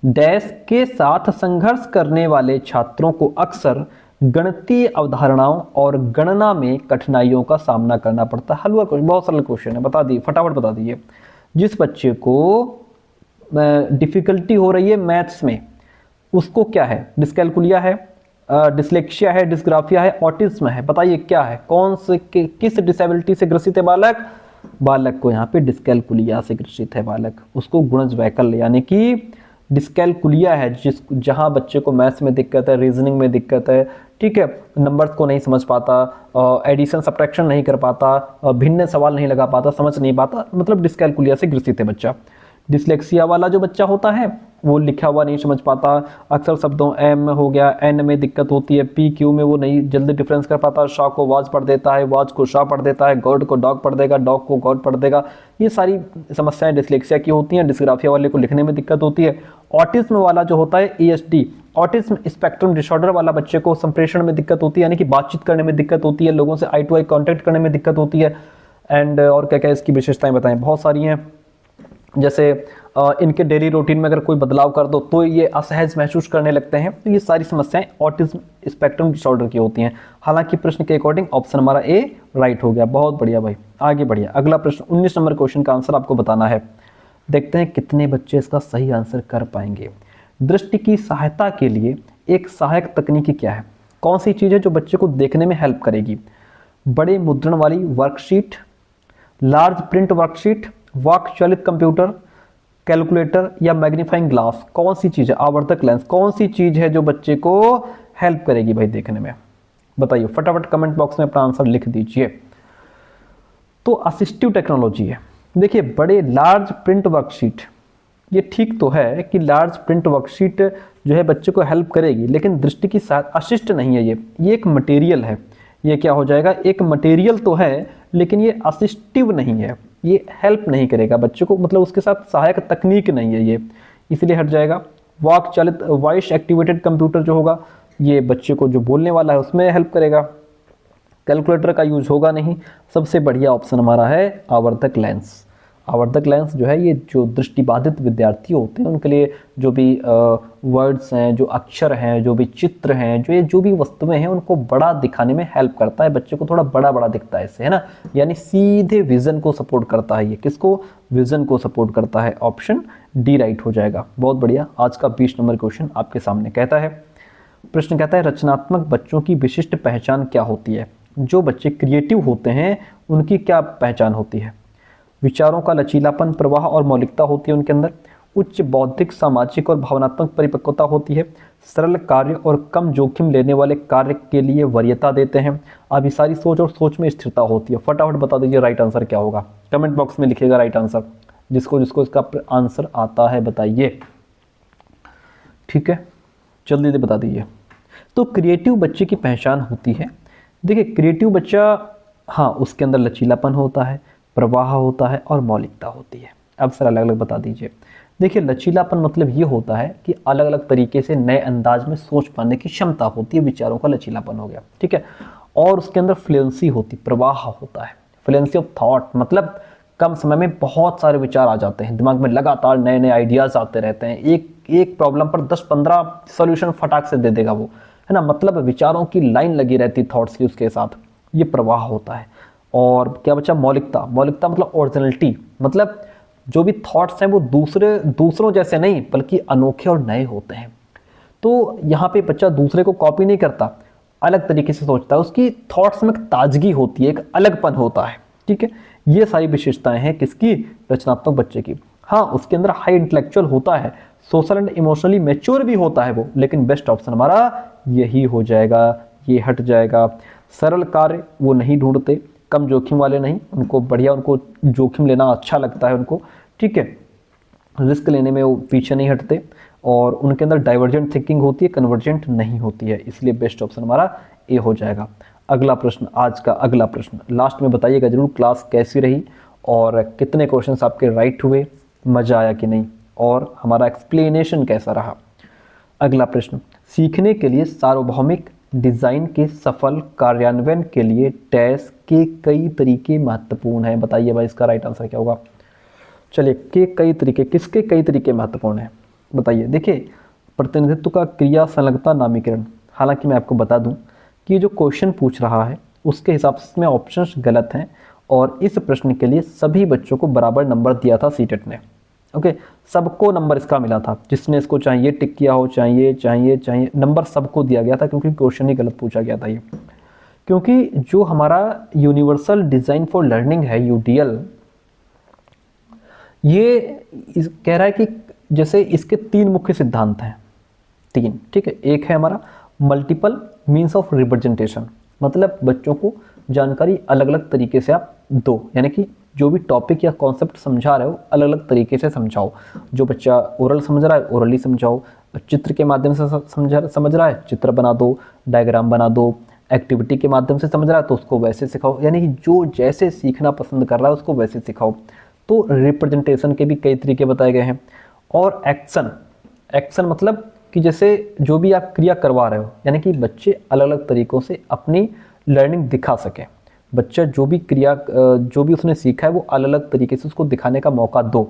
डैश के साथ संघर्ष करने वाले छात्रों को अक्सर गणितीय अवधारणाओं और गणना में कठिनाइयों का सामना करना पड़ता है। हलवा क्वेश्चन, बहुत सरल क्वेश्चन है, बता दिए, फटाफट बता दीजिए। जिस बच्चे को डिफिकल्टी हो रही है मैथ्स में, उसको क्या है? डिस्कैलकुलिया है, डिसलेक्सिया है, डिस्ग्राफिया है, ऑटिज्म है। बताइए क्या है, कौन से किस डिसेबिलिटी से ग्रसित है बालक? बालक को यहाँ पे डिस्कैलकुलिया से ग्रसित है बालक। उसको गुणज वैकल्य यानी कि डिस्कैलकुलिया है जहाँ बच्चे को मैथ्स में दिक्कत है, रीजनिंग में दिक्कत है, ठीक है, नंबर्स को नहीं समझ पाता, एडिशन सब्ट्रैक्शन नहीं कर पाता, भिन्न सवाल नहीं लगा पाता, समझ नहीं पाता, मतलब डिस्कैलकुलिया से ग्रसित है बच्चा। डिसलेक्सिया वाला जो बच्चा होता है वो लिखा हुआ नहीं समझ पाता, अक्सर शब्दों एम में हो गया, एन में दिक्कत होती है, पी क्यू में वो नहीं जल्दी डिफरेंस कर पाता, शॉ को वाज पढ़ देता है, वाज को शॉ पढ़ देता है, गॉड को डॉग पढ़ देगा, डॉग को गॉड पढ़ देगा। ये सारी समस्याएं डिसलेक्सिया की होती हैं। डिस्ग्राफिया वाले को लिखने में दिक्कत होती है। ऑटिज्म वाला जो होता है ESD, ऑटिज्म स्पेक्ट्रम डिसऑर्डर वाला बच्चे को संप्रेषण में दिक्कत होती है, यानी कि बातचीत करने में दिक्कत होती है, लोगों से आई टू आई कॉन्टैक्ट करने में दिक्कत होती है। एंड और क्या क्या इसकी विशेषताएं बताएं, बहुत सारी हैं। जैसे इनके डेली रूटीन में अगर कोई बदलाव कर दो तो ये असहज महसूस करने लगते हैं। तो ये सारी समस्याएं ऑटिज्म स्पेक्ट्रम डिसऑर्डर की होती हैं। हालांकि प्रश्न के अकॉर्डिंग ऑप्शन हमारा ए राइट हो गया। बहुत बढ़िया भाई, आगे बढ़िया। अगला प्रश्न 19 नंबर क्वेश्चन का आंसर आपको बताना है। देखते हैं कितने बच्चे इसका सही आंसर कर पाएंगे। दृष्टि की सहायता के लिए एक सहायक तकनीकी क्या है? कौन सी चीज़ है जो बच्चे को देखने में हेल्प करेगी? बड़े मुद्रण वाली वर्कशीट, लार्ज प्रिंट वर्कशीट, वाक चालित कंप्यूटर, कैलकुलेटर या मैग्नीफाइंग ग्लास? कौन सी चीज़ है? आवर्धक लेंस कौन सी चीज़ है जो बच्चे को हेल्प करेगी भाई देखने में? बताइए फटाफट कमेंट बॉक्स में अपना आंसर लिख दीजिए। तो असिस्टिव टेक्नोलॉजी है। देखिए बड़े लार्ज प्रिंट वर्कशीट, ये ठीक तो है कि लार्ज प्रिंट वर्कशीट जो है बच्चे को हेल्प करेगी, लेकिन दृष्टि की साथ असिस्ट नहीं है। ये एक मटेरियल है। ये क्या हो जाएगा? एक मटेरियल तो है लेकिन ये असिस्टिव नहीं है, ये हेल्प नहीं करेगा बच्चे को, मतलब उसके साथ सहायक तकनीक नहीं है ये, इसलिए हट जाएगा। वाक चालित वॉइस एक्टिवेटेड कंप्यूटर जो होगा ये बच्चे को जो बोलने वाला है उसमें हेल्प करेगा। कैलकुलेटर का यूज होगा नहीं। सबसे बढ़िया ऑप्शन हमारा है आवर्धक लेंस। आवर्धक लेंस जो है ये जो दृष्टिबाधित विद्यार्थी होते हैं उनके लिए जो भी वर्ड्स हैं, जो अक्षर हैं, जो भी चित्र हैं, जो भी वस्तुएं हैं उनको बड़ा दिखाने में हेल्प करता है। बच्चे को थोड़ा बड़ा बड़ा दिखता है इससे, है ना, यानी सीधे विजन को सपोर्ट करता है। ये किसको? विजन को सपोर्ट करता है। ऑप्शन डी राइट हो जाएगा। बहुत बढ़िया। आज का 20 नंबर क्वेश्चन आपके सामने कहता है, प्रश्न कहता है रचनात्मक बच्चों की विशिष्ट पहचान क्या होती है? जो बच्चे क्रिएटिव होते हैं उनकी क्या पहचान होती है? विचारों का लचीलापन, प्रवाह और मौलिकता होती है उनके अंदर। उच्च बौद्धिक, सामाजिक और भावनात्मक परिपक्वता होती है। सरल कार्य और कम जोखिम लेने वाले कार्य के लिए वरीयता देते हैं। अभिसारी सोच और सोच में स्थिरता होती है। फटाफट बता दीजिए राइट आंसर क्या होगा। कमेंट बॉक्स में लिखिएगा राइट आंसर, जिसको जिसको इसका आंसर आता है बताइए। ठीक है, जल्दी से बता दीजिए। तो क्रिएटिव बच्चे की पहचान होती है। देखिए क्रिएटिव बच्चा, हाँ, उसके अंदर लचीलापन होता है, प्रवाह होता है और मौलिकता होती है। अब सर अलग अलग बता दीजिए। देखिए लचीलापन मतलब ये होता है कि अलग अलग तरीके से नए अंदाज में सोच पाने की क्षमता होती है, विचारों का लचीलापन हो गया, ठीक है। और उसके अंदर फ्लुएंसी होती, प्रवाह होता है, फ्लुएंसी ऑफ थॉट, मतलब कम समय में बहुत सारे विचार आ जाते हैं दिमाग में, लगातार नए नए आइडियाज़ आते रहते हैं। एक प्रॉब्लम पर 10-15 सोल्यूशन फटाक से दे देगा वो, है ना, मतलब विचारों की लाइन लगी रहती थॉट्स की उसके साथ। ये प्रवाह होता है। और क्या बचा? मौलिकता। मौलिकता मतलब ओरिजिनलिटी, मतलब जो भी थॉट्स हैं वो दूसरों जैसे नहीं बल्कि अनोखे और नए होते हैं। तो यहाँ पे बच्चा दूसरे को कॉपी नहीं करता, अलग तरीके से सोचता है, उसकी थॉट्स में ताजगी होती है, एक अलगपन होता है, ठीक है। ये सारी विशेषताएं हैं किसकी? रचनात्मक बच्चे की। हाँ, उसके अंदर हाई इंटेलेक्चुअल होता है, सोशल एंड इमोशनली मैच्योर भी होता है वो, लेकिन बेस्ट ऑप्शन हमारा यही हो जाएगा, ये हट जाएगा। सरल कार्य वो नहीं ढूंढते, कम जोखिम वाले नहीं, उनको बढ़िया, उनको जोखिम लेना अच्छा लगता है उनको, ठीक है, रिस्क लेने में वो पीछे नहीं हटते। और उनके अंदर डाइवर्जेंट थिंकिंग होती है, कन्वर्जेंट नहीं होती है, इसलिए बेस्ट ऑप्शन हमारा ए हो जाएगा। अगला प्रश्न, आज का अगला प्रश्न, लास्ट में बताइएगा जरूर क्लास कैसी रही और कितने क्वेश्चंस आपके राइट हुए, मज़ा आया कि नहीं, और हमारा एक्सप्लेनेशन कैसा रहा। अगला प्रश्न, सीखने के लिए सार्वभौमिक डिज़ाइन के सफल कार्यान्वयन के लिए टैस के कई तरीके महत्वपूर्ण हैं। बताइए भाई इसका राइट आंसर क्या होगा। चलिए, के कई तरीके, किसके कई तरीके महत्वपूर्ण हैं बताइए। देखिए प्रतिनिधित्व का क्रिया संलग्नता नामीकरण, हालांकि मैं आपको बता दूं कि जो क्वेश्चन पूछ रहा है उसके हिसाब से इसमें ऑप्शंस गलत हैं और इस प्रश्न के लिए सभी बच्चों को बराबर नंबर दिया था सीटेट ने। ओके, सबको नंबर इसका मिला था, जिसने इसको चाहिए टिक किया हो, चाहिए नंबर सबको दिया गया था, क्योंकि क्वेश्चन ही गलत पूछा गया था ये। क्योंकि जो हमारा यूनिवर्सल डिज़ाइन फॉर लर्निंग है UDL, ये कह रहा है कि जैसे इसके 3 मुख्य सिद्धांत हैं, 3, ठीक है। एक है हमारा मल्टीपल मीन्स ऑफ रिप्रेजेंटेशन, मतलब बच्चों को जानकारी अलग अलग तरीके से आप दो, यानी कि जो भी टॉपिक या कॉन्सेप्ट समझा रहे हो अलग अलग तरीके से समझाओ। जो बच्चा ओरल समझ रहा है ओरली समझाओ, चित्र के माध्यम से समझ रहा है चित्र बना दो, डायग्राम बना दो, एक्टिविटी के माध्यम से समझ रहा है तो उसको वैसे सिखाओ, यानी कि जो जैसे सीखना पसंद कर रहा है उसको वैसे सिखाओ। तो रिप्रेजेंटेशन के भी कई तरीके बताए गए हैं। और एक्शन मतलब कि जैसे जो भी आप क्रिया करवा रहे हो, यानी कि बच्चे अलग अलग तरीक़ों से अपनी लर्निंग दिखा सके। बच्चा जो भी क्रिया जो भी उसने सीखा है वो अलग अलग तरीके से उसको दिखाने का मौका दो,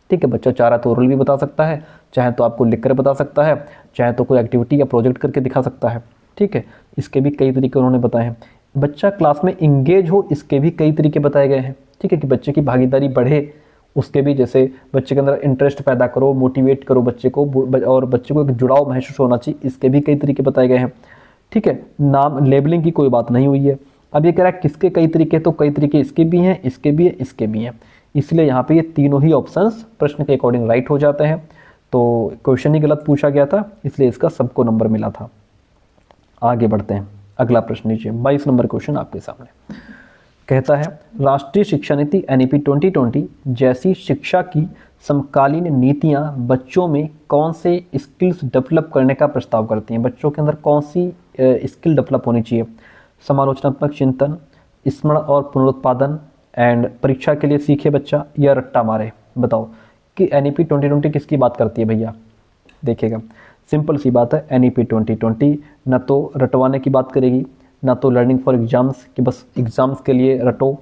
ठीक है। बच्चा चाह रहा तो ओरल भी बता सकता है, चाहे तो आपको लिख कर बता सकता है, चाहे तो कोई एक्टिविटी या प्रोजेक्ट करके दिखा सकता है, ठीक है। इसके भी कई तरीके उन्होंने बताए हैं। बच्चा क्लास में इंगेज हो, इसके भी कई तरीके बताए गए हैं, ठीक है, कि बच्चे की भागीदारी बढ़े, उसके भी जैसे बच्चे के अंदर इंटरेस्ट पैदा करो, मोटिवेट करो बच्चे को, और बच्चे को एक जुड़ाव महसूस होना चाहिए, इसके भी कई तरीके बताए गए हैं, ठीक है। नाम लेबलिंग की कोई बात नहीं हुई है। अब ये कह रहा है किसके कई तरीके, तो कई तरीके इसके भी हैं, इसके भी हैं, इसके भी हैं, इसलिए यहाँ पे ये तीनों ही ऑप्शंस प्रश्न के अकॉर्डिंग राइट हो जाते हैं। तो क्वेश्चन ही गलत पूछा गया था, इसलिए इसका सबको नंबर मिला था। आगे बढ़ते हैं, अगला प्रश्न लीजिए, 22 नंबर क्वेश्चन आपके सामने कहता है राष्ट्रीय शिक्षा नीति NEP 2020 जैसी शिक्षा की समकालीन नीतियां बच्चों में कौन से स्किल्स डेवलप करने का प्रस्ताव करती हैं। बच्चों के अंदर कौन सी स्किल डेवलप होनी चाहिए। समालोचनात्मक चिंतन, स्मरण और पुनरुत्पादन, एंड परीक्षा के लिए सीखे बच्चा या रट्टा मारे। बताओ कि NEP 2020 किसकी बात करती है भैया। देखिएगा सिंपल सी बात है, NEP 2020 न तो रटवाने की बात करेगी, ना तो लर्निंग फॉर एग्जाम्स कि बस एग्जाम्स के लिए रटो,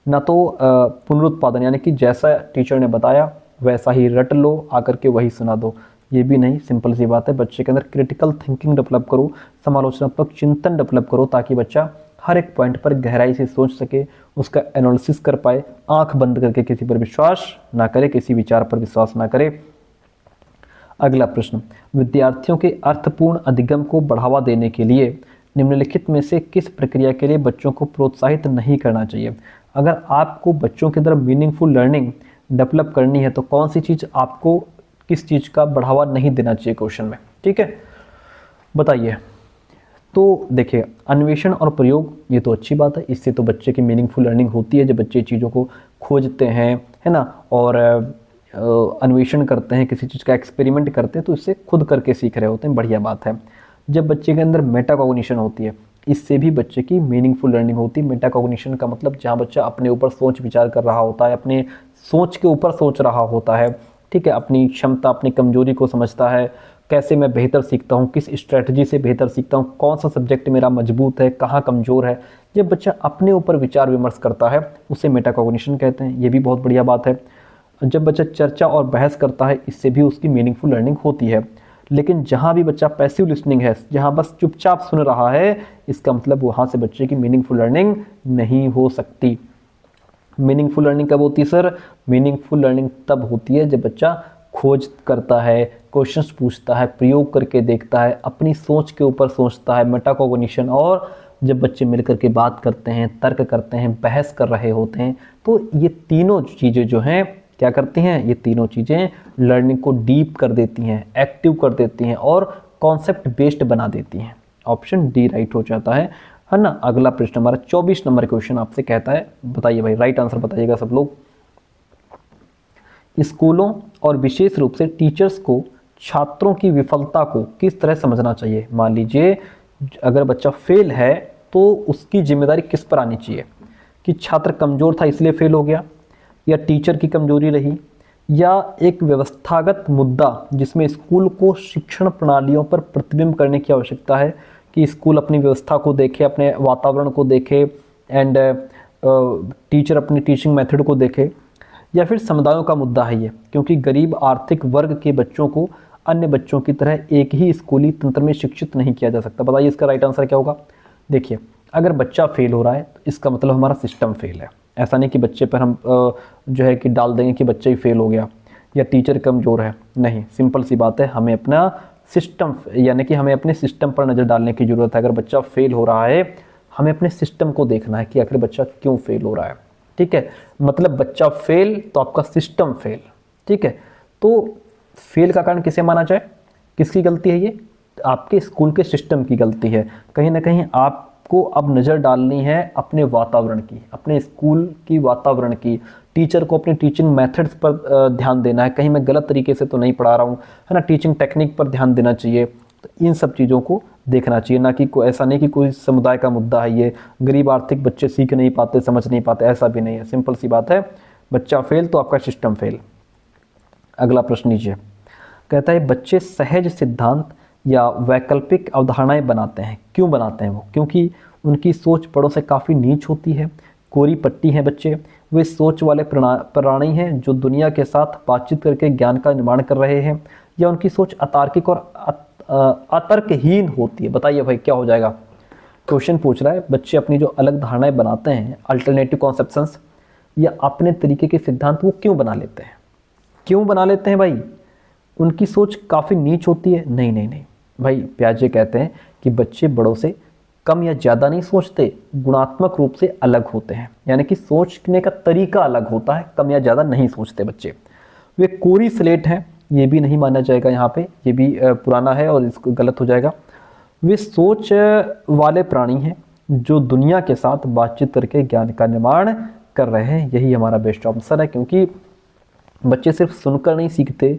ना तो पुनरुत्पादन यानी कि जैसा टीचर ने बताया वैसा ही रट लो, आकर के वही सुना दो, ये भी नहीं। सिंपल सी बात है, बच्चे के अंदर क्रिटिकल थिंकिंग डेवलप करो, समालोचनात्मक चिंतन डेवलप करो, ताकि बच्चा हर एक पॉइंट पर गहराई से सोच सके, उसका एनालिसिस कर पाए, आंख बंद करके किसी पर विश्वास ना करे, किसी विचार पर विश्वास ना करे। अगला प्रश्न, विद्यार्थियों के अर्थपूर्ण अधिगम को बढ़ावा देने के लिए निम्नलिखित में से किस प्रक्रिया के लिए बच्चों को प्रोत्साहित नहीं करना चाहिए। अगर आपको बच्चों के अंदर मीनिंगफुल लर्निंग डेवलप करनी है तो कौन सी चीज़ आपको किस चीज़ का बढ़ावा नहीं देना चाहिए क्वेश्चन में, ठीक है, बताइए। तो देखिए अन्वेषण और प्रयोग, ये तो अच्छी बात है, इससे तो बच्चे की मीनिंगफुल लर्निंग होती है, जब बच्चे चीज़ों को खोजते हैं, है ना, और अन्वेषण करते हैं, किसी चीज़ का एक्सपेरिमेंट करते हैं, तो इससे खुद करके सीख रहे होते हैं, बढ़िया बात है। जब बच्चे के अंदर मेटाकॉग्निशन होती है, इससे भी बच्चे की मीनिंगफुल लर्निंग होती है। मेटाकॉग्निशन का मतलब जहाँ बच्चा अपने ऊपर सोच विचार कर रहा होता है, अपने सोच के ऊपर सोच रहा होता है, ठीक है, अपनी क्षमता अपनी कमजोरी को समझता है, कैसे मैं बेहतर सीखता हूँ, किस स्ट्रेटजी से बेहतर सीखता हूँ, कौन सा सब्जेक्ट मेरा मजबूत है, कहाँ कमज़ोर है। जब बच्चा अपने ऊपर विचार विमर्श करता है उसे मेटाकॉग्निशन कहते हैं, ये भी बहुत बढ़िया बात है। जब बच्चा चर्चा और बहस करता है, इससे भी उसकी मीनिंगफुल लर्निंग होती है। लेकिन जहाँ भी बच्चा पैसिव लिसनिंग है, जहाँ बस चुपचाप सुन रहा है, इसका मतलब वहाँ से बच्चे की मीनिंगफुल लर्निंग नहीं हो सकती। मीनिंगफुल लर्निंग कब होती है सर? मीनिंगफुल लर्निंग तब होती है जब बच्चा खोज करता है, क्वेश्चंस पूछता है, प्रयोग करके देखता है, अपनी सोच के ऊपर सोचता है, मेटाकॉग्निशन, और जब बच्चे मिलकर के बात करते हैं, तर्क करते हैं, बहस कर रहे होते हैं, तो ये तीनों चीज़ें जो हैं क्या करती हैं, ये तीनों चीज़ें लर्निंग को डीप कर देती हैं, एक्टिव कर देती हैं और कॉन्सेप्ट बेस्ड बना देती हैं। ऑप्शन डी राइट हो जाता है ना। अगला प्रश्न हमारा 24 नंबर क्वेश्चन आपसे कहता है, बताइए भाई, राइट आंसर बताइएगा सब लोग। स्कूलों और विशेष रूप से टीचर्स को छात्रों की विफलता को किस तरह समझना चाहिए। मान लीजिए अगर बच्चा फेल है तो उसकी जिम्मेदारी किस पर आनी चाहिए, कि छात्र कमज़ोर था इसलिए फेल हो गया, या टीचर की कमजोरी रही, या एक व्यवस्थागत मुद्दा जिसमें स्कूल को शिक्षण प्रणालियों पर प्रतिबिंब करने की आवश्यकता है, कि स्कूल अपनी व्यवस्था को देखे, अपने वातावरण को देखे, एंड टीचर अपनी टीचिंग मेथड को देखे, या फिर समुदायों का मुद्दा है ये, क्योंकि गरीब आर्थिक वर्ग के बच्चों को अन्य बच्चों की तरह एक ही स्कूली तंत्र में शिक्षित नहीं किया जा सकता। बताइए इसका राइट आंसर क्या होगा। देखिए अगर बच्चा फेल हो रहा है तो इसका मतलब हमारा सिस्टम फेल है। ऐसा नहीं कि बच्चे पर हम जो है कि डाल देंगे कि बच्चा ही फेल हो गया या टीचर कमज़ोर है, नहीं, सिंपल सी बात है, हमें अपना सिस्टम यानी कि हमें अपने सिस्टम पर नज़र डालने की ज़रूरत है। अगर बच्चा फेल हो रहा है हमें अपने सिस्टम को देखना है कि आखिर बच्चा क्यों फेल हो रहा है, ठीक है, मतलब बच्चा फेल तो आपका सिस्टम फेल, ठीक है। तो फेल का कारण किसे माना जाए, किसकी गलती है ये, आपके स्कूल के सिस्टम की गलती है। कहीं ना कहीं आपको अब नज़र डालनी है अपने वातावरण की, अपने स्कूल की वातावरण की। टीचर को अपनी टीचिंग मेथड्स पर ध्यान देना है, कहीं मैं गलत तरीके से तो नहीं पढ़ा रहा हूँ, है ना, टीचिंग टेक्निक पर ध्यान देना चाहिए। तो इन सब चीज़ों को देखना चाहिए, ना कि ऐसा नहीं कि कोई समुदाय का मुद्दा है ये, गरीब आर्थिक बच्चे सीख नहीं पाते, समझ नहीं पाते, ऐसा भी नहीं है। सिंपल सी बात है, बच्चा फेल तो आपका सिस्टम फेल। अगला प्रश्न लीजिए, कहता है बच्चे सहज सिद्धांत या वैकल्पिक अवधारणाएं बनाते हैं, क्यों बनाते हैं वो, क्योंकि उनकी सोच बड़ों से काफ़ी नीच होती है, कोरी पट्टी हैं बच्चे, वे सोच वाले प्राणी हैं जो दुनिया के साथ बातचीत करके ज्ञान का निर्माण कर रहे हैं, या उनकी सोच अतार्किक और अतर्कहीन होती है। बताइए भाई क्या हो जाएगा। क्वेश्चन पूछ रहा है बच्चे अपनी जो अलग धारणाएं बनाते हैं, अल्टरनेटिव कॉन्सेप्शंस या अपने तरीके के सिद्धांत, वो क्यों बना लेते हैं, क्यों बना लेते हैं भाई, उनकी सोच काफ़ी नीच होती है। नहीं नहीं नहीं भाई, प्याजे कहते हैं कि बच्चे बड़ों से कम या ज़्यादा नहीं सोचते, गुणात्मक रूप से अलग होते हैं, यानी कि सोचने का तरीका अलग होता है, कम या ज़्यादा नहीं सोचते बच्चे। वे कोरी स्लेट हैं, ये भी नहीं माना जाएगा यहाँ पे, ये भी पुराना है और इसको गलत हो जाएगा। वे सोच वाले प्राणी हैं जो दुनिया के साथ बातचीत करके ज्ञान का निर्माण कर रहे हैं, यही हमारा बेस्ट आंसर है। क्योंकि बच्चे सिर्फ सुनकर नहीं सीखते,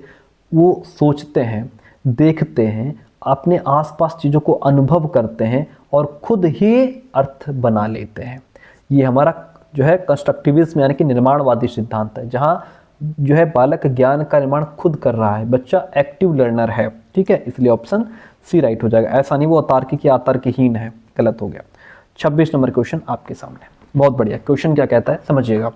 वो सोचते हैं, देखते हैं, अपने आसपास चीज़ों को अनुभव करते हैं और खुद ही अर्थ बना लेते हैं। ये हमारा जो है कंस्ट्रक्टिविज्म यानी कि निर्माणवादी सिद्धांत है, जहाँ जो है बालक ज्ञान का निर्माण खुद कर रहा है, बच्चा एक्टिव लर्नर है। ठीक है, इसलिए ऑप्शन सी राइट हो जाएगा। ऐसा नहीं वो अतार्किक या अतर्कहीन है, गलत हो गया। 26 नंबर क्वेश्चन आपके सामने, बहुत बढ़िया। क्वेश्चन क्या कहता है समझिएगा,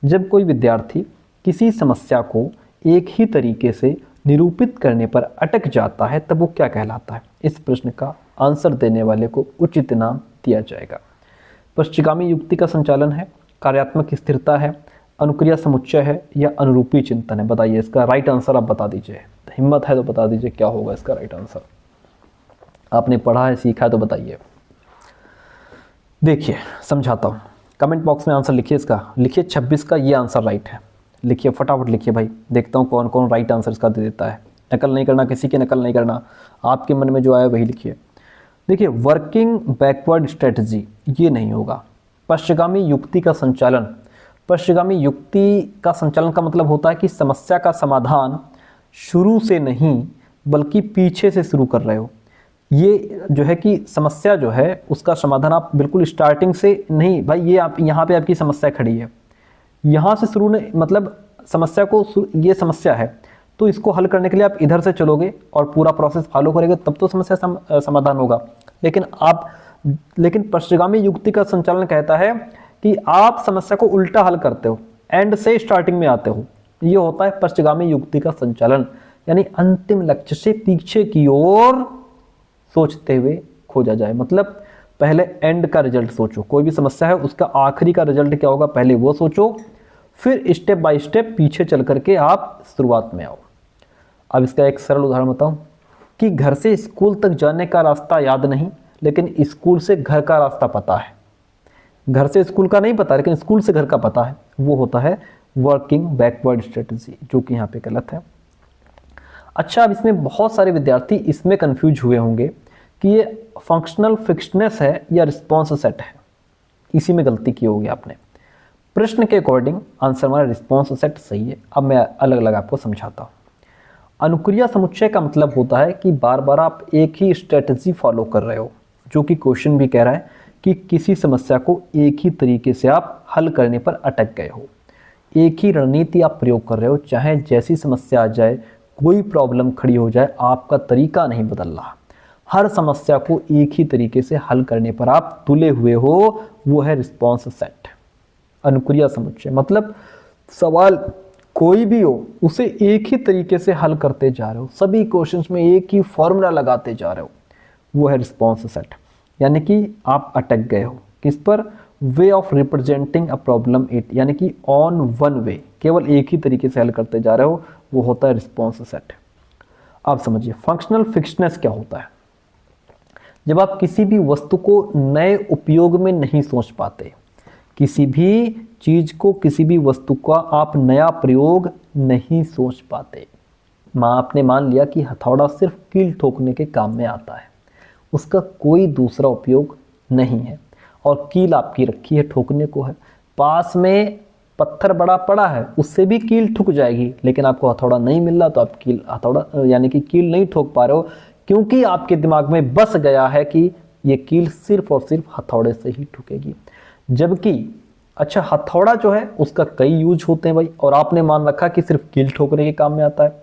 जब कोई विद्यार्थी किसी समस्या को एक ही तरीके से निरूपित करने पर अटक जाता है तब वो क्या कहलाता है। इस प्रश्न का आंसर देने वाले को उचित इनाम दिया जाएगा। पश्चिगामी युक्ति का संचालन है, कार्यात्मक स्थिरता है, अनुक्रिया समुच्चय है या अनुरूपी चिंतन है। बताइए इसका राइट आंसर आप बता दीजिए, हिम्मत है तो बता दीजिए क्या होगा इसका राइट आंसर। आपने पढ़ा है, सीखा है तो बताइए। देखिए समझाता हूँ, कमेंट बॉक्स में आंसर लिखिए इसका, लिखिए 26 का ये आंसर राइट है। लिखिए फटाफट लिखिए भाई, देखता हूँ कौन कौन राइट आंसर इसका दे देता है। नकल नहीं करना, किसी की नकल नहीं करना, आपके मन में जो आया वही लिखिए। देखिए वर्किंग बैकवर्ड स्ट्रेटजी ये नहीं होगा। पश्चिगामी युक्ति का संचालन, पश्चिगामी युक्ति का संचालन का मतलब होता है कि समस्या का समाधान शुरू से नहीं बल्कि पीछे से शुरू कर रहे हो। ये जो है कि समस्या जो है उसका समाधान आप बिल्कुल स्टार्टिंग से नहीं, भाई ये आप यहाँ पे आपकी समस्या खड़ी है, यहाँ से शुरू नहीं, मतलब समस्या को, ये समस्या है तो इसको हल करने के लिए आप इधर से चलोगे और पूरा प्रोसेस फॉलो करोगे तब तो समस्या समाधान होगा। लेकिन पश्चिगामी युक्ति का संचालन कहता है कि आप समस्या को उल्टा हल करते हो, एंड से स्टार्टिंग में आते हो। ये होता है पश्चिगामी युक्ति का संचालन, यानी अंतिम लक्ष्य से पीछे की ओर सोचते हुए खोजा जाए। मतलब पहले एंड का रिजल्ट सोचो, कोई भी समस्या है उसका आखिरी का रिजल्ट क्या होगा पहले वो सोचो, फिर स्टेप बाय स्टेप पीछे चल करके आप शुरुआत में आओ। अब इसका एक सरल उदाहरण बताऊं कि घर से स्कूल तक जाने का रास्ता याद नहीं लेकिन स्कूल से घर का रास्ता पता है। घर से स्कूल का नहीं पता लेकिन स्कूल से घर का पता है, वो होता है वर्किंग बैकवर्ड स्ट्रेटजी, जो कि यहाँ पे गलत है। अच्छा, अब इसमें बहुत सारे विद्यार्थी इसमें कंफ्यूज हुए होंगे कि ये फंक्शनल फिक्सनेस है या रिस्पॉन्स सेट है। इसी में गलती की होगी आपने। प्रश्न के अकॉर्डिंग आंसर हमारा रिस्पॉन्स सेट सही है। अब मैं अलग अलग आपको समझाता हूँ। अनुक्रिया समुच्चय का मतलब होता है कि बार बार आप एक ही स्ट्रेटजी फॉलो कर रहे हो, जो कि क्वेश्चन भी कह रहा है कि किसी समस्या को एक ही तरीके से आप हल करने पर अटक गए हो, एक ही रणनीति आप प्रयोग कर रहे हो, चाहे जैसी समस्या आ जाए, कोई प्रॉब्लम खड़ी हो जाए, आपका तरीका नहीं बदल रहा। हर समस्या को एक ही तरीके से हल करने पर आप तुले हुए हो, वो है रिस्पॉन्स सेट। अनुक्रिया समुच्चय मतलब सवाल कोई भी हो उसे एक ही तरीके से हल करते जा रहे हो, सभी क्वेश्चंस में एक ही फॉर्मूला लगाते जा रहे हो, वो है रिस्पॉन्स सेट। यानी कि आप अटक गए हो किस पर, way of representing a problem it, यानी कि ऑन वन वे, केवल एक ही तरीके से हल करते जा रहे हो, वो होता है रिस्पॉन्स सेट। आप समझिए फंक्शनल फिक्सनेस क्या होता है। जब आप किसी भी वस्तु को नए उपयोग में नहीं सोच पाते, किसी भी चीज को, किसी भी वस्तु का आप नया प्रयोग नहीं सोच पाते, आपने मान लिया कि हथौड़ा सिर्फ कील ठोकने के काम में आता है, उसका कोई दूसरा उपयोग नहीं है, और कील आपकी रखी है ठोकने को है, पास में पत्थर बड़ा पड़ा है उससे भी कील ठुक जाएगी, लेकिन आपको हथौड़ा नहीं मिल रहा तो आप हथौड़ा यानी कि कील नहीं ठोक पा रहे हो, क्योंकि आपके दिमाग में बस गया है कि ये कील सिर्फ और सिर्फ हथौड़े से ही ठुकेगी। जबकि अच्छा, हथौड़ा जो है उसका कई यूज होते हैं भाई, और आपने मान रखा कि सिर्फ कील ठोकने के काम में आता है,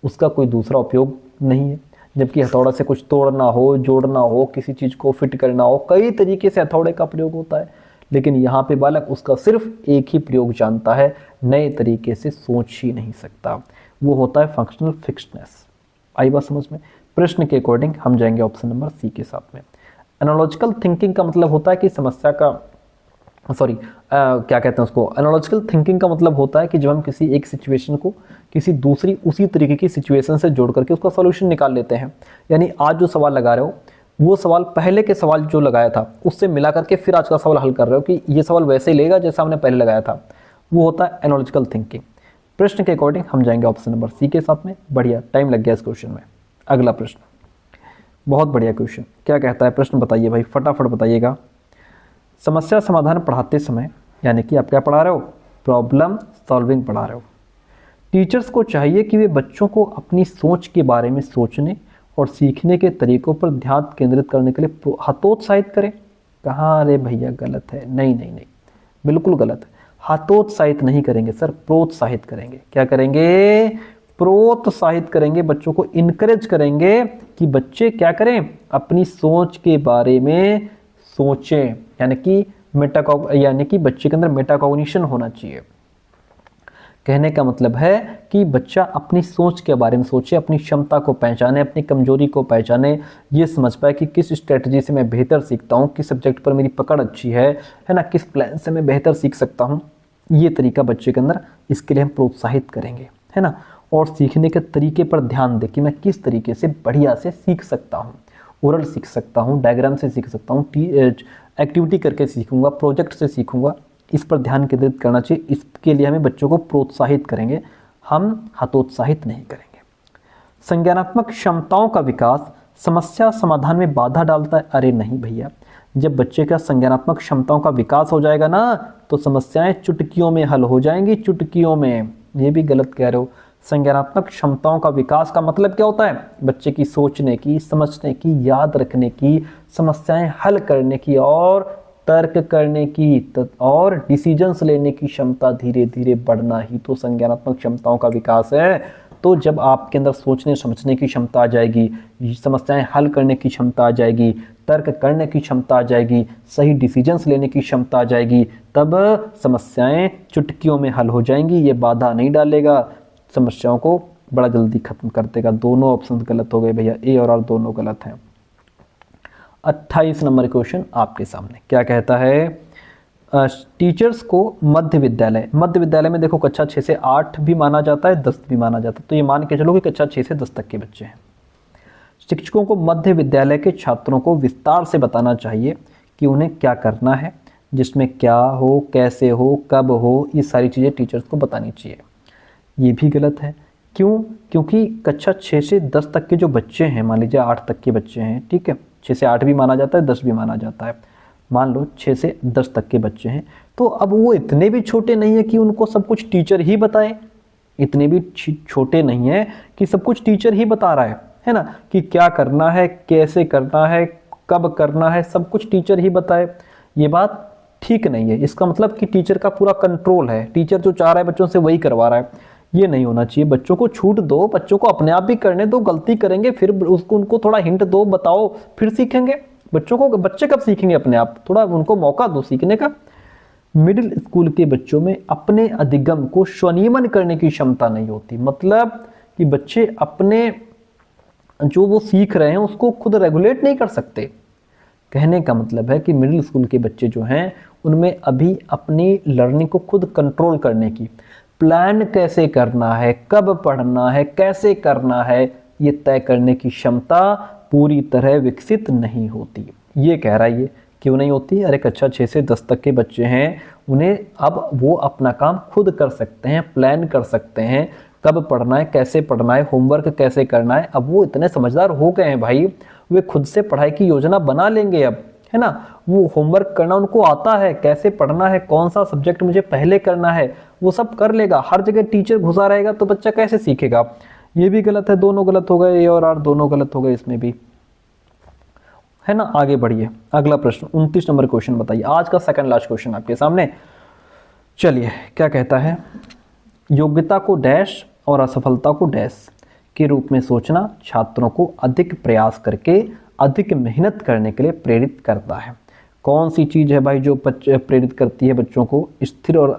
उसका कोई दूसरा उपयोग नहीं है। जबकि हथौड़ा से कुछ तोड़ना हो, जोड़ना हो, किसी चीज़ को फिट करना हो, कई तरीके से हथौड़े का प्रयोग होता है, लेकिन यहाँ पे बालक उसका सिर्फ एक ही प्रयोग जानता है, नए तरीके से सोच ही नहीं सकता, वो होता है फंक्शनल फिक्सनेस। आई बात समझ में? प्रश्न के अकॉर्डिंग हम जाएंगे ऑप्शन नंबर सी के साथ में। एनालॉजिकल थिंकिंग का मतलब होता है कि समस्या का क्या कहते हैं उसको, एनालॉजिकल थिंकिंग का मतलब होता है कि जब हम किसी एक सिचुएशन को किसी दूसरी उसी तरीके की सिचुएशन से जोड़ करके उसका सॉल्यूशन निकाल लेते हैं। यानी आज जो सवाल लगा रहे हो वो सवाल पहले के सवाल जो लगाया था उससे मिला करके फिर आज का सवाल हल कर रहे हो कि ये सवाल वैसे ही लेगा जैसा हमने पहले लगाया था, वो होता है एनालॉजिकल थिंकिंग। प्रश्न के अकॉर्डिंग हम जाएंगे ऑप्शन नंबर सी के साथ में। बढ़िया, टाइम लग गया इस क्वेश्चन में। अगला प्रश्न, बहुत बढ़िया क्वेश्चन, क्या कहता है प्रश्न बताइए भाई, फटाफट बताइएगा। समस्या समाधान पढ़ाते समय, यानी कि आप क्या पढ़ा रहे हो, प्रॉब्लम सॉल्विंग पढ़ा रहे हो। टीचर्स को चाहिए कि वे बच्चों को अपनी सोच के बारे में सोचने और सीखने के तरीकों पर ध्यान केंद्रित करने के लिए हतोत्साहित करें। कहाँ, अरे भैया गलत है, नहीं नहीं नहीं, बिल्कुल गलत है। हतोत्साहित नहीं करेंगे सर, प्रोत्साहित करेंगे। क्या करेंगे, प्रोत्साहित करेंगे, बच्चों को इनकरेज करेंगे कि बच्चे क्या करें, अपनी सोच के बारे में सोचें, यानी कि बच्चे के अंदर मेटाकॉग्निशन होना चाहिए। कहने का मतलब है कि बच्चा अपनी सोच के बारे में सोचे, अपनी क्षमता को पहचाने, अपनी कमजोरी को पहचाने, ये समझ पाए कि किस स्ट्रेटजी से मैं बेहतर सीखता हूँ, किस सब्जेक्ट पर मेरी पकड़ अच्छी है ना, किस प्लान से मैं बेहतर सीख सकता हूँ। ये तरीका बच्चे के अंदर, इसके लिए हम प्रोत्साहित करेंगे, है ना। और सीखने के तरीके पर ध्यान दें कि मैं किस तरीके से बढ़िया से सीख सकता हूँ। ओरल सीख सकता हूँ, डायग्राम से सीख सकता हूँ, एक्टिविटी करके सीखूंगा, प्रोजेक्ट से सीखूंगा, इस पर ध्यान केंद्रित करना चाहिए। इसके लिए हमें बच्चों को प्रोत्साहित करेंगे, हम हतोत्साहित नहीं करेंगे। संज्ञानात्मक क्षमताओं का विकास समस्या समाधान में बाधा डालता है। अरे नहीं भैया, जब बच्चे का संज्ञानात्मक क्षमताओं का विकास हो जाएगा ना, तो समस्याएं चुटकियों में हल हो जाएंगी, चुटकियों में। ये भी गलत कह रहे हो। संज्ञानात्मक क्षमताओं का विकास का मतलब क्या होता है, बच्चे की सोचने की, समझने की, याद रखने की, समस्याएं हल करने की और तर्क करने की और डिसीजंस लेने की क्षमता धीरे धीरे बढ़ना ही तो संज्ञानात्मक क्षमताओं का विकास है। तो जब आपके अंदर सोचने समझने की क्षमता आ जाएगी, समस्याएं हल करने की क्षमता आ जाएगी, तर्क करने की क्षमता आ जाएगी, सही डिसीजंस लेने की क्षमता आ जाएगी, तब समस्याएं चुटकियों में हल हो जाएंगी। ये बाधा नहीं डालेगा, समस्याओं को बड़ा जल्दी खत्म कर देगा। दोनों ऑप्शन गलत हो गए भैया, ए और आर दोनों गलत हैं। 28 नंबर क्वेश्चन आपके सामने क्या कहता है, टीचर्स को मध्य विद्यालय में देखो कक्षा 6 से 8 भी माना जाता है, 10 भी माना जाता है, तो ये मान के चलो कि कक्षा 6 से 10 तक के बच्चे हैं। शिक्षकों को मध्य विद्यालय के छात्रों को विस्तार से बताना चाहिए कि उन्हें क्या करना है, जिसमें क्या हो, कैसे हो, कब हो, ये सारी चीज़ें टीचर्स को बतानी चाहिए। ये भी गलत है। क्यों? क्योंकि कक्षा 6 से 10 तक के जो बच्चे हैं, मान लीजिए 8 तक के बच्चे हैं, ठीक है, 6 से 8 भी माना जाता है, 10 भी माना जाता है, मान लो 6 से 10 तक के बच्चे हैं, तो अब वो इतने भी छोटे नहीं है कि उनको सब कुछ टीचर ही बताए, इतने भी छोटे नहीं है कि सब कुछ टीचर ही बता रहा है ना, कि क्या करना है, कैसे करना है, कब करना है, सब कुछ टीचर ही बताए। ये बात ठीक नहीं है। इसका मतलब कि टीचर का पूरा कंट्रोल है, टीचर जो चाह रहा है बच्चों से वही करवा रहा है। ये नहीं होना चाहिए। बच्चों को छूट दो, बच्चों को अपने आप भी करने दो, गलती करेंगे फिर उनको थोड़ा हिंट दो, बताओ, फिर सीखेंगे। बच्चे कब सीखेंगे अपने आप, थोड़ा उनको मौका दो सीखने का। मिडिल स्कूल के बच्चों में अपने अधिगम को स्वनियमन करने की क्षमता नहीं होती, मतलब कि बच्चे अपने जो वो सीख रहे हैं उसको खुद रेगुलेट नहीं कर सकते। कहने का मतलब है कि मिडिल स्कूल के बच्चे जो हैं उनमें अभी अपनी लर्निंग को खुद कंट्रोल करने की, प्लान कैसे करना है, कब पढ़ना है, कैसे करना है, ये तय करने की क्षमता पूरी तरह विकसित नहीं होती। ये कह रहा है। ये क्यों नहीं होती? अरे कक्षा 6 से 10 तक के बच्चे हैं, उन्हें अब वो अपना काम खुद कर सकते हैं, प्लान कर सकते हैं, कब पढ़ना है, कैसे पढ़ना है, होमवर्क कैसे करना है। अब वो इतने समझदार हो गए हैं भाई, वे खुद से पढ़ाई की योजना बना लेंगे अब, है ना। वो होमवर्क करना उनको आता है, कैसे पढ़ना है, कौन सा सब्जेक्ट मुझे पहले करना है, वो सब कर लेगा। हर जगह टीचर घुसा रहेगा तो बच्चा कैसे सीखेगा। ये भी गलत है, दोनों गलत हो गए, ए और आर दोनों गलत हो गए इसमें भी, है ना। आगे बढ़िए, अगला प्रश्न 29 नंबर क्वेश्चन बताइए, आज का सेकंड लास्ट क्वेश्चन आपके सामने। चलिए क्या कहता है, योग्यता को डैश और असफलता को डैश के रूप में सोचना छात्रों को अधिक प्रयास करके अधिक मेहनत करने के लिए प्रेरित करता है। कौन सी चीज़ है भाई जो प्रेरित करती है बच्चों को स्थिर और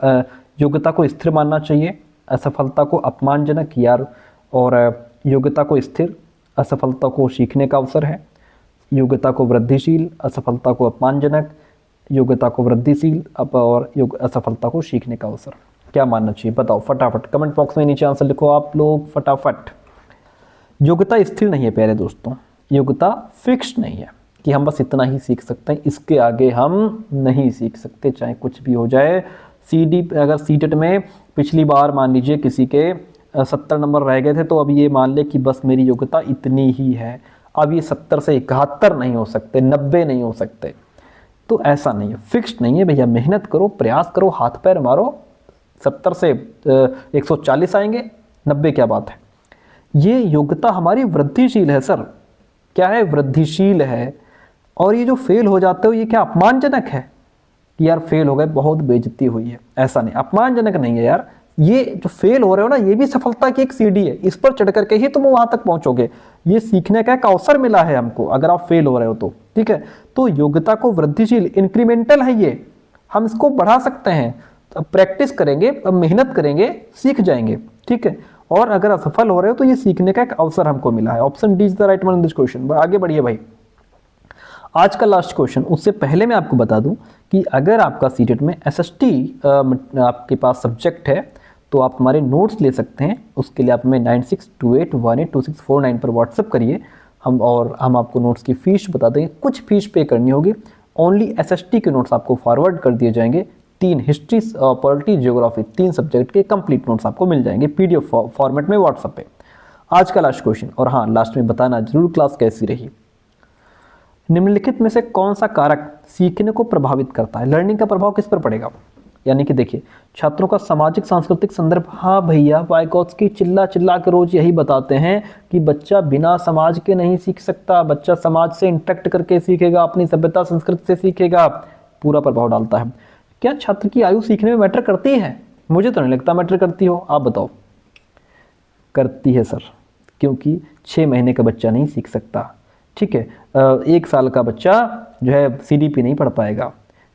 योग्यता को स्थिर मानना चाहिए, असफलता को अपमानजनक यार, और योग्यता को स्थिर, असफलता को सीखने का अवसर है, योग्यता को वृद्धिशील, असफलता को अपमानजनक, योग्यता को वृद्धिशील और असफलता को सीखने का अवसर। क्या मानना चाहिए बताओ फटाफट, कमेंट बॉक्स में नीचे आंसर लिखो आप लोग फटाफट। योग्यता स्थिर नहीं है प्यारे दोस्तों, योग्यता फिक्स्ड नहीं है कि हम बस इतना ही सीख सकते हैं, इसके आगे हम नहीं सीख सकते चाहे कुछ भी हो जाए। अगर सीटेट में पिछली बार मान लीजिए किसी के 70 नंबर रह गए थे, तो अब ये मान ले कि बस मेरी योग्यता इतनी ही है, अब ये 70 से 71 नहीं हो सकते, 90 नहीं हो सकते। तो ऐसा नहीं है, फिक्स्ड नहीं है भैया, मेहनत करो, प्रयास करो, हाथ पैर मारो, 70 से 140 आएंगे, 90 क्या बात है। ये योग्यता हमारी वृद्धिशील है सर, क्या है, वृद्धिशील है। और ये जो फेल हो जाते हो ये क्या अपमानजनक है कि यार फेल हो गए बहुत बेइज्जती हुई है, ऐसा नहीं, अपमानजनक नहीं है यार। ये जो फेल हो रहे हो ना, ये भी सफलता की एक सीढ़ी है, इस पर चढ़ करके ही तुम वहां तक पहुंचोगे। ये सीखने का एक अवसर मिला है हमको अगर आप फेल हो रहे हो तो, ठीक है। तो योग्यता को वृद्धिशील, इंक्रीमेंटल है ये, हम इसको बढ़ा सकते हैं, अब प्रैक्टिस करेंगे, अब मेहनत करेंगे, सीख जाएंगे, ठीक है। और अगर असफल हो रहे हो तो ये सीखने का एक अवसर हमको मिला है। Option D is the right one in this question. आगे बढ़िए भाई, आज का लास्ट क्वेश्चन। उससे पहले मैं आपको बता दूं कि अगर आपका सीटेट में SST आपके पास सब्जेक्ट है तो आप हमारे नोट्स ले सकते हैं। उसके लिए आप हमें 9628182649 पर व्हाट्सअप करिए, हम आपको नोट्स की फ़ीस बता देंगे। कुछ फीस पे करनी होगी, ओनली SST के नोट्स आपको फॉरवर्ड कर दिए जाएंगे। 3 हिस्ट्री, पॉलिटी, जियोग्राफी, 3 सब्जेक्ट के कंप्लीट नोट्स आपको मिल जाएंगे PDF फॉर्मेट में व्हाट्सएप पे। आज का लास्ट क्वेश्चन, और हाँ लास्ट में बताना जरूर क्लास कैसी रही। निम्नलिखित में से कौन सा कारक सीखने को प्रभावित करता है, लर्निंग का प्रभाव किस पर पड़ेगा। यानी कि देखिए, छात्रों का सामाजिक सांस्कृतिक संदर्भ। हाँ भैया, वाइगोत्स्की चिल्ला चिल्ला के रोज यही बताते हैं कि बच्चा बिना समाज के नहीं सीख सकता, बच्चा समाज से इंटरेक्ट करके सीखेगा, अपनी सभ्यता संस्कृति से सीखेगा, पूरा प्रभाव डालता है। क्या छात्र की आयु सीखने में मैटर करती है? मुझे तो नहीं लगता मैटर करती हो, आप बताओ। करती है सर, क्योंकि 6 महीने का बच्चा नहीं सीख सकता, ठीक है। 1 साल का बच्चा जो है CDP नहीं पढ़ पाएगा,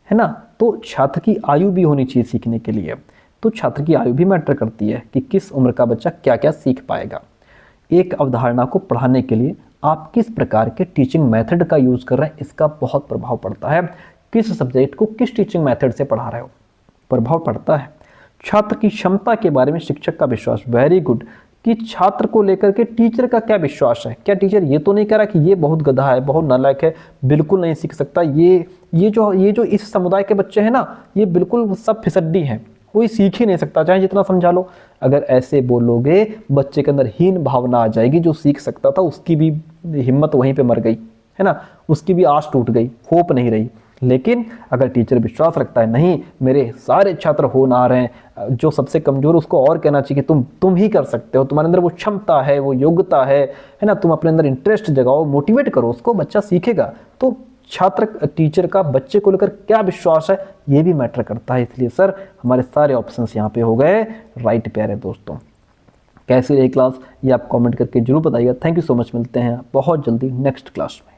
है ना। तो छात्र की आयु भी होनी चाहिए सीखने के लिए, तो छात्र की आयु भी मैटर करती है कि किस उम्र का बच्चा क्या क्या सीख पाएगा। एक अवधारणा को पढ़ाने के लिए आप किस प्रकार के टीचिंग मेथड का यूज़ कर रहे हैं, इसका बहुत प्रभाव पड़ता है। किस सब्जेक्ट को किस टीचिंग मेथड से पढ़ा रहे हो, प्रभाव पड़ता है। छात्र की क्षमता के बारे में शिक्षक का विश्वास, वेरी गुड, कि छात्र को लेकर के टीचर का क्या विश्वास है। क्या टीचर ये तो नहीं कह रहा कि ये बहुत गधा है, बहुत नालायक है, बिल्कुल नहीं सीख सकता, ये जो इस समुदाय के बच्चे हैं ना, ये बिल्कुल सब फिसड्डी हैं, कोई सीख ही नहीं सकता चाहे जितना समझा लो। अगर ऐसे बोलोगे बच्चे के अंदर हीन भावना आ जाएगी, जो सीख सकता था उसकी भी हिम्मत वहीं पे मर गई, है ना, उसकी भी आस टूट गई, होप नहीं रही। लेकिन अगर टीचर विश्वास रखता है, नहीं मेरे सारे छात्र होनहार हैं, जो सबसे कमजोर उसको और कहना चाहिए कि तुम ही कर सकते हो, तुम्हारे अंदर वो क्षमता है, वो योग्यता है ना, तुम अपने अंदर इंटरेस्ट जगाओ, मोटिवेट करो उसको, बच्चा सीखेगा। तो छात्र टीचर का बच्चे को लेकर क्या विश्वास है ये भी मैटर करता है। इसलिए सर हमारे सारे ऑप्शंस यहाँ पे हो गए राइट प्यारे दोस्तों। कैसी रही क्लास ये आप कमेंट करके जरूर बताइएगा। थैंक यू सो मच, मिलते हैं बहुत जल्दी नेक्स्ट क्लास में।